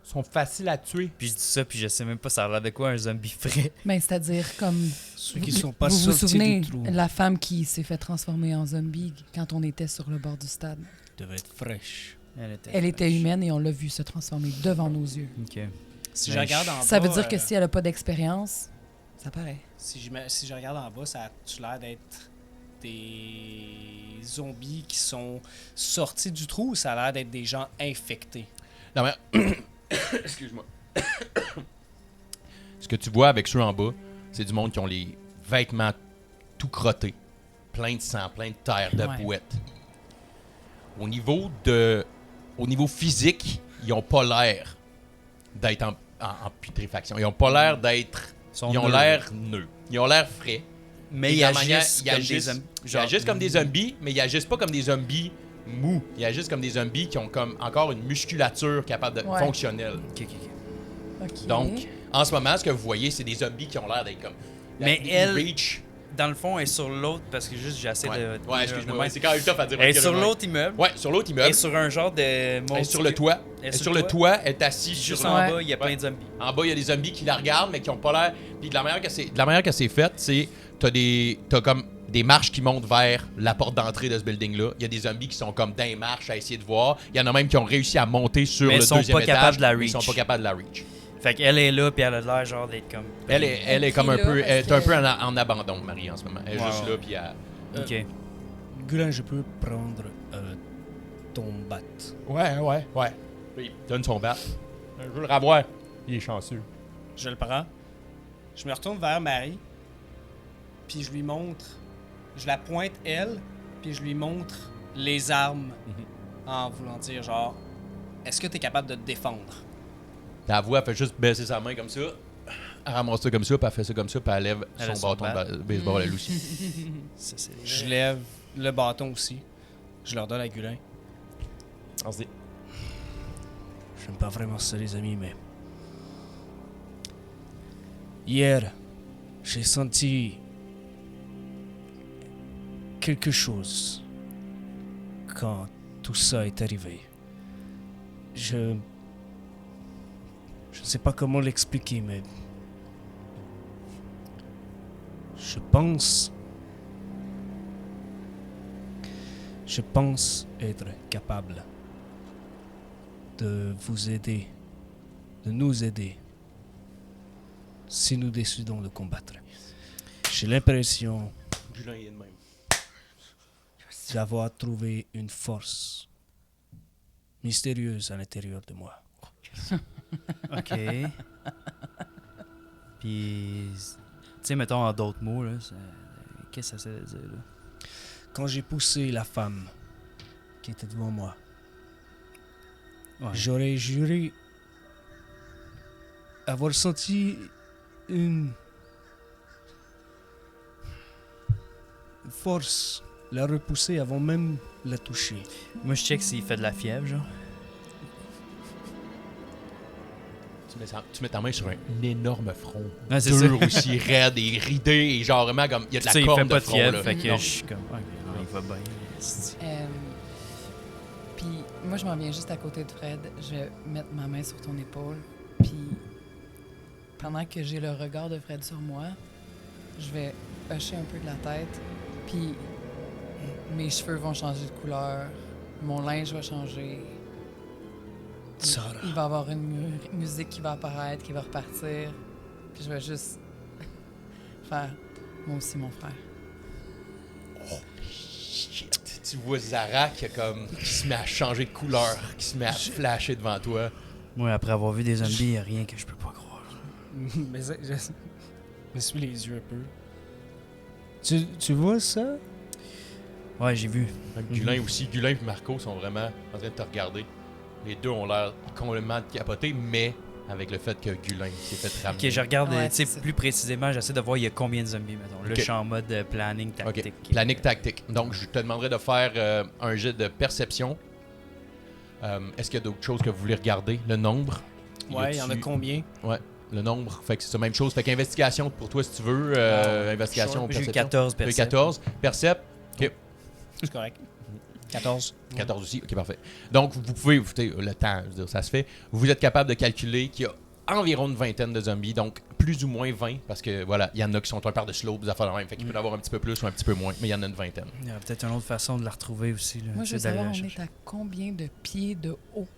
sont faciles à tuer. Puis je dis ça, puis je sais même pas ça a l'air de quoi un zombie frais. Ben, c'est-à-dire comme... ceux qui sont pas vous vous sortis souvenez, du trou la femme qui s'est fait transformer en zombie quand on était sur le bord du stade. devaient être fraîches. Elle était humaine et on l'a vue se transformer devant nos yeux. Ok. Si Ben, je regarde en bas, Ça veut dire que si elle a pas d'expérience, ça paraît. si je regarde en bas, ça a-tu l'air d'être des zombies qui sont sortis du trou ou ça a l'air d'être des gens infectés? Non, mais... Excuse-moi. Ce que tu vois avec ceux en bas, c'est du monde qui ont les vêtements tout crottés. plein de sang, plein de terre, de Ouais. bouettes. Au niveau physique, ils ont pas l'air d'être en putréfaction. Ils ont pas l'air d'être... Ils ont l'air neufs. Ils ont l'air frais. Mais Et il de la manière- agissent comme des zombies. Ils agissent comme des zombies, mais ils agissent pas comme des zombies mous. Ils agissent comme des zombies qui ont comme encore une musculature capable de Ouais. fonctionnelle. Ok. Ok. Donc, en ce moment, ce que vous voyez, c'est des zombies qui ont l'air d'être comme... Mais ils elle- reach. Dans le fond, elle est sur l'autre, parce que juste j'ai Ouais, de... ouais, excuse-moi, ouais, c'est quand même tough à dire. Elle est ok, sur ouais. l'autre immeuble. Ouais, sur l'autre Elle immeuble. est sur un genre de... Elle est sur le toit. Elle est sur le toit, elle est assise Juste sur en Ouais. bas, il y a plein Ouais. de zombies. En bas, il y a des zombies qui la regardent, mais qui ont pas l'air. Puis de la manière que c'est fait, c'est. T'as comme des marches qui montent vers la porte d'entrée de ce building-là. Il y a des zombies qui sont comme dans les marches à essayer de voir. Il y en a même qui ont réussi à monter sur Mais le ils sont deuxième pas étage. capables de la mais Ils sont reach. pas capables de la reach. Fait qu'elle est là, puis elle a l'air genre d'être comme... Elle est comme un Puis là, peu. parce Elle est un que- peu en abandon, Marie, en ce moment. Elle est Ouais, juste ouais. là, puis elle. Ok. Gulin, je peux prendre ton bat. Ouais. Puis il donne son bat. Je veux le revoir. Il est chanceux. Je le prends. Je me retourne vers Marie. Puis je lui montre. Je la pointe, elle. Puis je lui montre les armes. En voulant dire, genre, est-ce que tu es capable de te défendre? Ta voix, elle fait juste baisser sa main comme ça. Elle ramasse ça comme ça, puis elle fait ça comme ça, puis elle lève Elle a son son bâton bat. de baseball, elle aussi. Ça, c'est... Je lève le bâton aussi. Je leur donne à Gulin. Vas-y. J'aime pas vraiment ça, les amis, mais. Hier, j'ai senti. quelque chose. Quand tout ça est arrivé. Je ne sais pas comment l'expliquer, mais. Je pense être capable de vous aider, de nous aider, si nous décidons de combattre. J'ai l'impression Julien, il est de même. d'avoir trouvé une force mystérieuse à l'intérieur de moi. Ok. Puis... Tu sais, mettons en d'autres mots, là, qu'est-ce que ça veut dire, là? Quand j'ai poussé la femme qui était devant moi, Ouais. j'aurais juré avoir senti une force la repousser avant même la toucher. Moi, je check s'il fait de la fièvre, genre. Tu mets ta main sur un énorme front. Ouais, c'est dur ça. aussi, raide et ridé, et genre vraiment comme. Il y a de la Tu sais, il corne fait pas de front, fièvre, là. fait que Non. je suis comme... Ok, non, il va bien. c'est- Puis moi, je m'en viens juste à côté de Fred. Je vais mettre ma main sur ton épaule. Puis pendant que j'ai le regard de Fred sur moi, je vais hocher un peu de la tête. Puis mes cheveux vont changer de couleur. Mon linge va changer. Sarah. Il va y avoir une musique qui va apparaître, qui va repartir. Puis je vais juste faire moi aussi, mon frère. Shit. Tu vois Zara qui se met à changer de couleur, qui se met à flasher devant toi. Moi, après avoir vu des zombies, il n'y a rien que je peux pas croire. Mais je me suis les yeux un peu. Tu vois ça? Ouais, j'ai vu. Même Gulin aussi. Gulin et Marco sont vraiment en train de te regarder. Les deux ont l'air complètement capotés, mais avec le fait que Gulin s'est fait ramener. Ok, je regarde Ouais, tu sais, c'est ça. plus précisément, j'essaie de voir il y a combien de zombies, mettons. Là, Ok. je suis en mode planning Ok, tactique. planning tactique. Donc, je te demanderai de faire un jet de perception. Est-ce qu'il y a d'autres choses que vous voulez regarder? Le nombre? Ouais, il y en a combien? Ouais, le nombre. Fait que c'est la même chose. Fait qu'investigation pour toi, si tu veux. Investigation, J'ai eu perception. 14 J'ai eu personnes. 14. Percep. OK. C'est correct. 14. 14 aussi. OK, parfait. Donc, vous pouvez, le temps, je veux dire, ça se fait. Vous êtes capable de calculer qu'il y a environ une vingtaine de zombies, donc plus ou moins 20, parce que voilà, il y en a qui sont un par de slope, des affaires de même. Fait qu'il peut y en avoir un petit peu plus ou un petit peu moins, mais il y en a une vingtaine. Il y a peut-être une autre façon de la retrouver aussi. Là, Moi, tu je veux sais, d'aller savoir, la on chercher. est à combien de pieds de haut?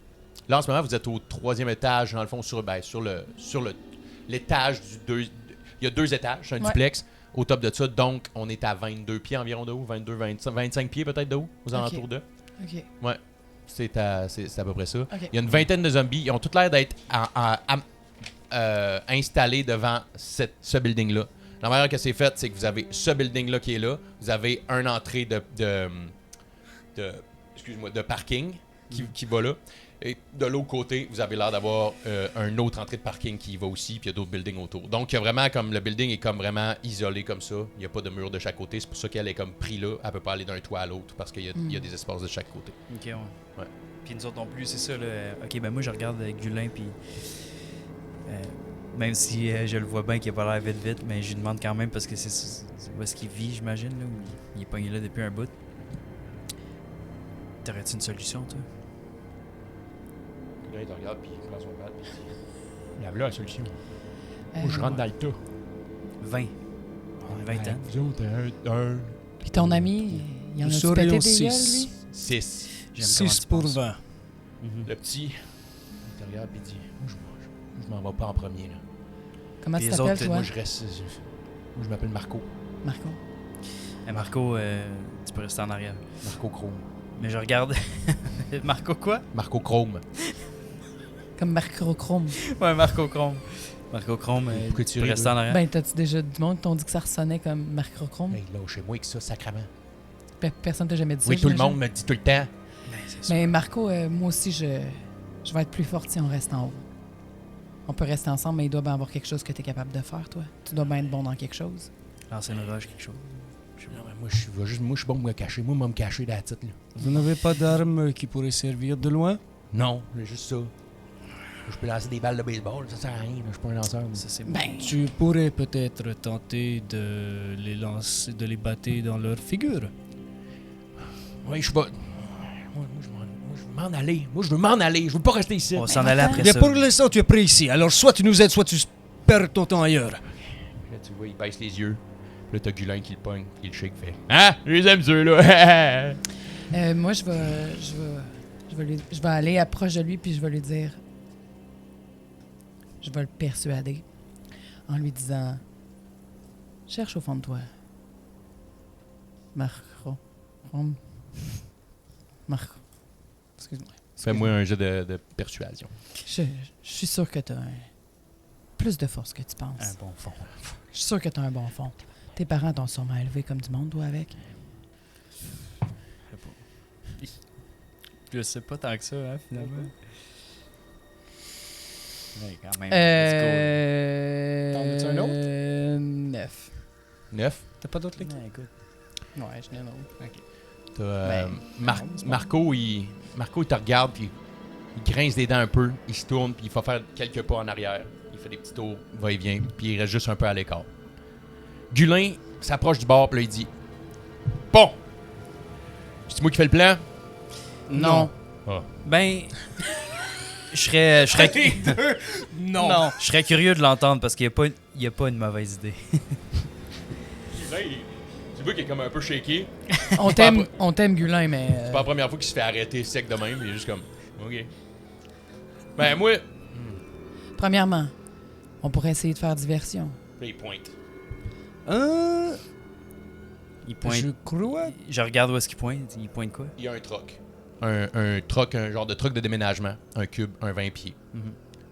Là, en ce moment, vous êtes au 3e étage, dans le fond, sur l'étage du 2. Il y a 2 étages, c'est un Ouais. duplex. Au top de ça, donc, on est à 22 pieds environ de haut, 22, 25 pieds peut-être de haut, aux alentours de. OK. C'est à peu près ça. OK. Il y a une vingtaine de zombies. Ils ont tout l'air d'être installés devant ce building-là. La manière que c'est fait, c'est que vous avez ce building-là qui est là. Vous avez une entrée de parking qui va là. Et de l'autre côté, vous avez l'air d'avoir une autre entrée de parking qui y va aussi, puis il y a d'autres buildings autour. Donc, il y a vraiment comme le building est comme vraiment isolé comme ça. Il n'y a pas de mur de chaque côté. C'est pour ça qu'elle est comme pris là. Elle peut pas aller d'un toit à l'autre parce qu'il y a des espaces de chaque côté. Ok, ouais. Ouais. Puis nous autres non plus, c'est ça. Là. Ok, ben moi, je regarde Gulin, puis même si je le vois bien qu'il a pas l'air vite, mais je lui demande quand même parce que c'est où est-ce qu'il vit, j'imagine, là, ou il est pogné là depuis un bout. T'aurais-tu une solution, toi? Là, il te regarde, puis il prend son pad, puis il dit... Là, la solution. Faut que je rentre dans le tas. 20. Une vingtaine. Vous autres, un... Puis ton ami, il y en Nous a serions pété des gueules, 6. lui? 6. J'aime 6 comment pour tu penses. 20. Mhm. Le petit, il te regarde, puis il dit... Moi, je m'en vais pas en premier, là. Comment Puis tu les t'appelles, autres, toi? Moi, je reste... Moi, je m'appelle Marco. Marco. Marco, tu peux rester en arrière. Marco Chrome. Mais je regarde... Marco quoi? Marco Chrome. Comme Marco-Chrome. Ouais, Marco Chrome. Marco Chrome, Pourquoi tu peux rester en arrière. Ben, t'as-tu déjà du monde qui t'ont dit que ça ressonnait comme Marco-Chrome? Hey, là, chez moi, que ça, sacrament. Personne t'a jamais dit Oui, ça, tout le j'imagine? monde me dit tout le temps. Ben, c'est ça. Mais Marco, moi aussi, je vais être plus forte si on reste en haut. On peut rester ensemble, mais il doit bien avoir quelque chose que tu es capable de faire, toi. Tu dois bien être bon dans quelque chose. Lancer une roche, quelque chose. Non, mais moi, je suis bon pour me cacher. Moi, me cacher dans la titre, là. Vous n'avez pas d'armes qui pourraient servir de loin? Non, j'ai juste ça. Je peux lancer des balles de baseball, ça sert à rien, là. Je suis pas un lanceur. moi. Ça, c'est bon. Ben, Tu pourrais peut-être tenter de les lancer, de les battre dans leur figure. Oui, je suis pas... Moi, je veux m'en aller. Moi, je veux m'en aller. Je veux pas rester ici. On va s'en aller après Bien, ça. pour l'instant, tu es prêt ici. Alors, soit tu nous aides, soit tu perds ton temps ailleurs. Là, tu vois, il baisse les yeux. Là, t'as Gulin qui le pogne, puis le shake fait. Hein? Je les aime, ceux-là. moi, je vais aller approche de lui, puis je vais lui dire... Je vais le persuader en lui disant... Cherche au fond de toi. Marco. Marco. Excuse-moi. Fais-moi un jeu de persuasion. Je suis sûr que tu as plus de force que tu penses. Un bon fond. Je suis sûr que tu as un bon fond. Tes parents t'ont sûrement élevé comme du monde, toi, avec. Je sais pas tant que ça, hein, finalement. Ouais, quand même. T'en as-tu un autre? 9. 9. T'as pas d'autres Let's lignes? go. Ouais, écoute. Ouais, je n'ai un autre. Ok. T'as, Ben, Marco, il te regarde, puis il grince des dents un peu, il se tourne, puis il va faire quelques pas en arrière. Il fait des petits tours, va-et-vient, puis il reste juste un peu à l'écart. Gulin s'approche du bord, puis là, il dit « Bon! C'est moi qui fais le plan? » Non. Ben, je serais Non. je serais curieux de l'entendre parce qu'il n'y a pas une mauvaise idée. Gulin, tu vois qu'il est comme un peu shaky. On t'aime, Gulin, mais... C'est pas la première fois qu'il se fait arrêter sec de même, il est juste comme « OK. » Ben moi... Premièrement, on pourrait essayer de faire diversion. Là, il pointe. Il pointe. Je crois. Je regarde où est-ce qu'il pointe. Il pointe quoi? Il y a un troc. Un troc, un genre de truc de déménagement, un cube, un 20 pieds,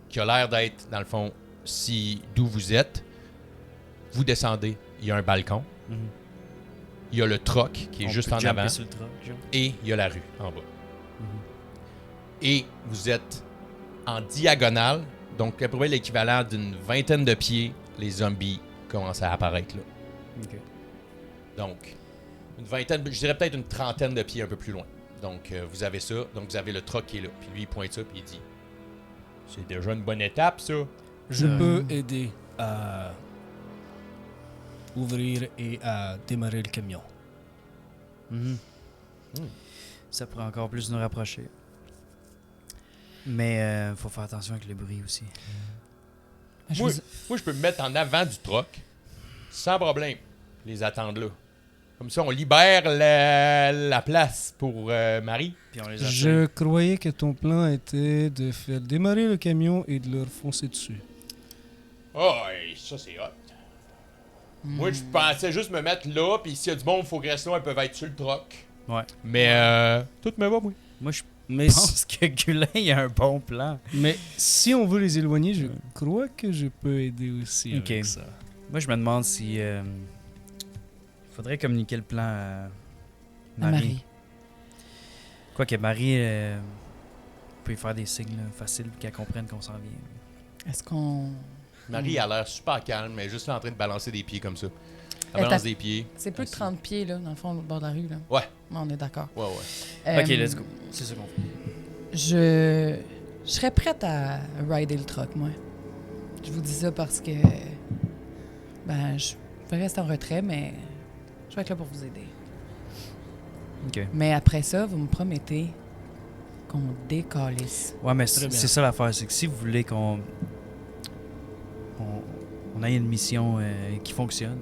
qui a l'air d'être, dans le fond, d'où vous êtes, vous descendez, il y a un balcon, il y a le troc qui est juste en avant, Sur le truck, genre. et il y a la rue en bas. Et vous êtes en diagonale, donc à peu près l'équivalent d'une vingtaine de pieds, les zombies commencent à apparaître là. Ok. Donc, une vingtaine, je dirais peut-être une trentaine de pieds un peu plus loin. Donc, vous avez ça. Donc, vous avez le truck qui est là. Puis lui, il pointe ça, puis il dit « C'est déjà une bonne étape, ça. Je peux aider à ouvrir et à démarrer le camion. Ça pourrait encore plus nous rapprocher. Mais faut faire attention avec le bruit aussi. Je Moi, vous- moi, je peux me mettre en avant du truck, sans problème, les attendre là. Comme ça, on libère la place pour Marie. Puis on les Je croyais que ton plan était de faire démarrer le camion et de leur foncer dessus. Oh, hey, ça, c'est hot. Moi, je pensais juste me mettre là, puis s'il y a du monde, il faut que reste là, ils peuvent être sur le truck. Ouais. Mais, tout me va, moi. Moi, je Mais, pense que Gulin, il a un bon plan. mais si on veut les éloigner, je crois que je peux aider aussi Ok. avec ça. Moi, je me demande si... il faudrait communiquer le plan à À Marie. Quoique Marie peut y faire des signes là, faciles pour qu'elle comprenne qu'on s'en vient. Est-ce qu'on... Marie a l'air super calme, mais juste là en train de balancer des pieds comme ça. Elle Elle balance t'a- des pieds. C'est plus de Assis. 30 pieds, là, dans le fond, au bord de la rue, là. Ouais. On est d'accord. Ouais, ouais. Ok, let's go. C'est ça qu'on fait. Je serais prête à rider le truck, moi. Je vous dis ça parce que... Ben, je vais rester en retrait, mais je vais être là pour vous aider. Ok. Mais après ça, vous me promettez qu'on décalisse. Ouais, mais Très bien. c'est ça l'affaire, c'est que si vous voulez qu'on on ait une mission qui fonctionne,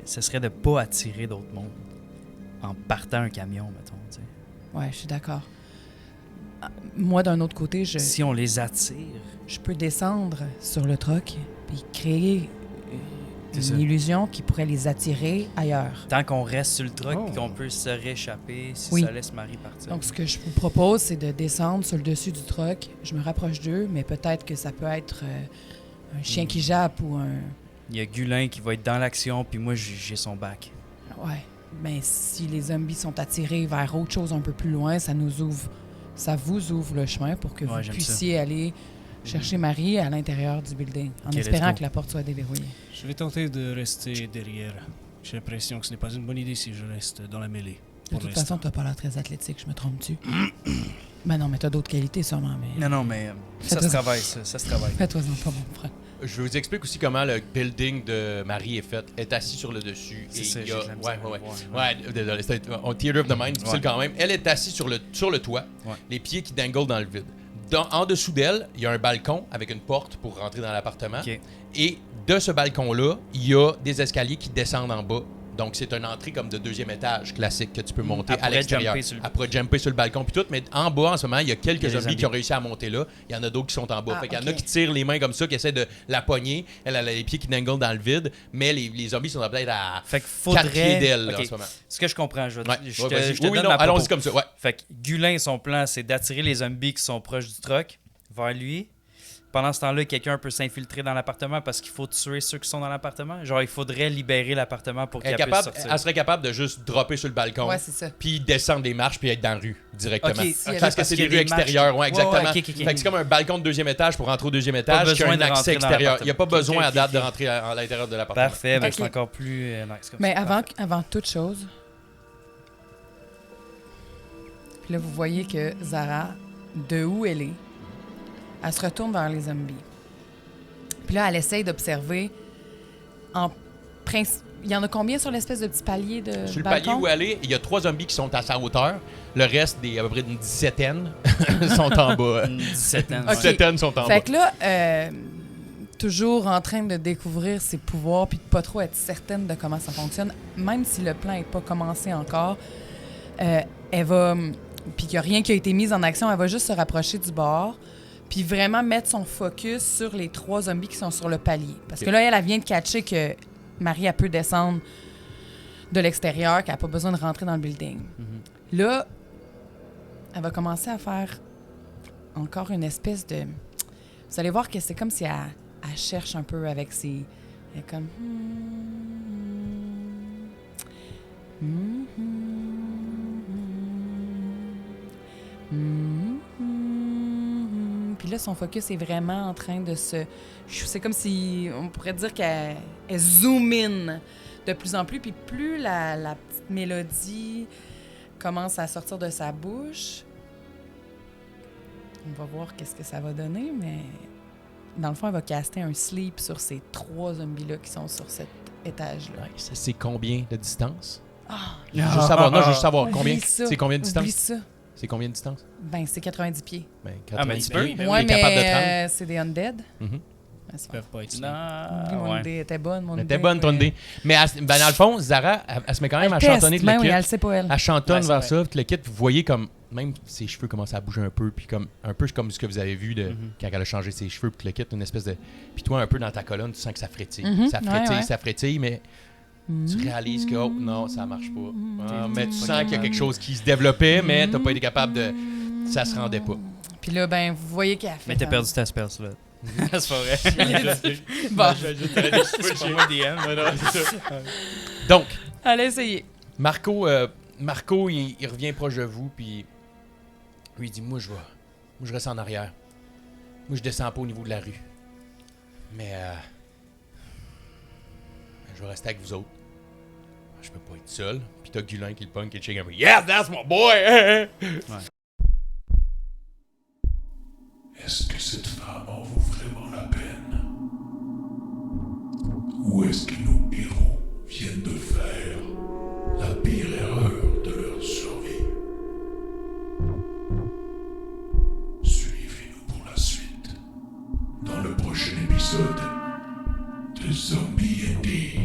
ce serait de pas attirer d'autres mondes en partant un camion, mettons. Tu sais. Ouais, je suis d'accord. Ah, moi, d'un autre côté, Si on les attire, je peux descendre sur le truck puis créer C'est une ça. illusion qui pourrait les attirer ailleurs. tant qu'on reste sur le truck Oh. et qu'on peut se rééchapper si Oui. ça laisse Marie partir. Donc, ce que je vous propose, c'est de descendre sur le dessus du truck. Je me rapproche d'eux, mais peut-être que ça peut être un chien qui jappe ou un... Il y a Gulin qui va être dans l'action, puis moi, j'ai son bac. Ouais. Ben, si les zombies sont attirés vers autre chose un peu plus loin, ça vous ouvre le chemin pour que Ouais, vous j'aime puissiez aller chercher Marie à l'intérieur du building, en Ok, let's espérant go. que la porte soit déverrouillée. Je vais tenter de rester derrière. J'ai l'impression que ce n'est pas une bonne idée si je reste dans la mêlée. De toute façon, t'as pas l'air très athlétique, je me trompe-tu? Ben non, mais t'as d'autres qualités sûrement, mais... Non, non, mais ça Fais-toi se travaille, ça se travaille. Fais-toi-en pas, mon frère. Je vous explique aussi comment le building de Marie est fait. Elle est assise sur le dessus. C'est et ça, il y a... j'ai de la misère Ouais, à ouais, voir, ouais. Désolé, c'était un theater of the mind, difficile Ouais. quand même. Elle est assise sur le toit, Ouais. les pieds qui danglent dans le vide. En dessous d'elle, il y a un balcon avec une porte pour rentrer dans l'appartement. Ok. Et de ce balcon-là, il y a des escaliers qui descendent en bas. Donc, c'est une entrée comme de deuxième étage classique que tu peux monter Elle à pourrait l'extérieur. jumper sur le- Elle pourrait jumper sur le balcon puis tout, mais en bas, en ce moment, il y a quelques Il y a des zombies qui zombies. ont réussi à monter là. Il y en a d'autres qui sont en bas. Ah, Fait qu'il y en ok. a qui tirent les mains comme ça, qui essaient de la pogner. Elle a les pieds qui danglent dans le vide, mais les zombies sont peut-être à Fait que 4 pieds faudrait... d'elle là, Ok, en ce moment. ce que je comprends, je Ouais, te vas-y. Oui, donne non, ma allons-y propos. comme ça. Ouais. Fait que Gulin, son plan, c'est d'attirer les zombies qui sont proches du truck vers lui. Pendant ce temps-là, quelqu'un peut s'infiltrer dans l'appartement parce qu'il faut tuer ceux qui sont dans l'appartement. Genre, il faudrait libérer l'appartement pour Elle, qu'elle puisse sortir. elle serait capable de juste dropper sur le balcon, Ouais, c'est ça. puis descendre des marches, puis être dans la rue directement. Ok, Parce que c'est des qu'il y a rues des marches. extérieures. Ouais, exactement. Ouais, ok, ok. Fait que c'est comme un balcon de deuxième étage pour rentrer au deuxième étage, qui a besoin un de accès rentrer dans extérieur. Il n'y a pas l'appartement. besoin Ok, à ok, date de ok. rentrer à l'intérieur de l'appartement. Parfait, ben, Ok. c'est encore plus nice comme Mais ça. avant toute chose, puis là, vous voyez que Zara, de où elle est, elle se retourne vers les zombies. Puis là, elle essaye d'observer en principe. Il y en a combien sur l'espèce de petit palier de Sur le balcon? palier où elle est, il y a 3 zombies qui sont à sa hauteur. Le reste, à peu près d'une 17aine, sont en bas. Une 17 ans. Ok. ouais. 17aine sont en bas. Fait que là, toujours en train de découvrir ses pouvoirs puis de pas trop être certaine de comment ça fonctionne, même si le plan n'est pas commencé encore, elle va... Puis qu'il n'y a rien qui a été mis en action, elle va juste se rapprocher du bord puis vraiment mettre son focus sur les 3 zombies qui sont sur le palier. Parce Ok. que là, elle vient de catcher que Marie, elle peut descendre de l'extérieur, qu'elle n'a pas besoin de rentrer dans le building. Mhm. Là, elle va commencer à faire encore une espèce de... Vous allez voir que c'est comme si elle cherche un peu avec ses... Elle est comme... Puis là, son focus est vraiment en train de se... C'est comme si... On pourrait dire qu'elle zoom in de plus en plus. Puis plus la petite mélodie commence à sortir de sa bouche... On va voir qu'est-ce que ça va donner, mais dans le fond, elle va caster un sleep sur ces 3 zombies-là qui sont sur cet étage-là. Nice. C'est combien de distance? Ah, Je veux juste savoir. Non, je veux juste savoir oublie combien. ça. C'est combien de Oublie distance? ça. C'est combien de distance? Ben, c'est 90 pieds. Ben, Ah, mais 90 tu peux. pieds. Ben Ouais, Elle est capable de te rendre. mais c'est des undead. Mhm. Ben, c'est Ils fort. peuvent pas être ici. Oublie, mon Non, idée était bonne, mon Elle idée. était bonne, ton mais- idée. Mais ben, dans le fond, Zara, elle se met quand même Elle à teste, chantonner de ben le oui, kit. elle sait pas, elle. Elle chantonne Ouais, c'est vers vrai. ça, puis le kit, vous voyez comme même ses cheveux commencent à bouger un peu, puis comme un peu comme ce que vous avez vu de quand elle a changé ses cheveux, puis le kit, une espèce de. Puis toi, un peu dans ta colonne, tu sens que ça frétille. Mhm, Ça frétille, mais tu réalises que oh, non, ça marche pas. Ah, mais tu sens qu'il y a quelque chose qui se développait, mais t'as pas été capable de. Ça se rendait pas. Puis là, ben, vous voyez qu'elle fait. Mais t'as comme- perdu ta spell slot. C'est pas vrai. Bon. C'est pas moi DM. Donc, Allez, essayer. Marco, il revient proche de vous, puis lui, il dit, moi, je reste en arrière. Moi, je descends pas au niveau de la rue. Mais, je vais rester avec vous autres. Je peux pas être seul. Puis t'as Gulin qui le pogne, qui est comme, yes, that's my boy! Est-ce que cette femme en vaut vraiment la peine? Ou est-ce que nos héros viennent de faire la pire erreur de leur survie? Suivez-nous pour la suite dans le prochain épisode de Zombie Indie.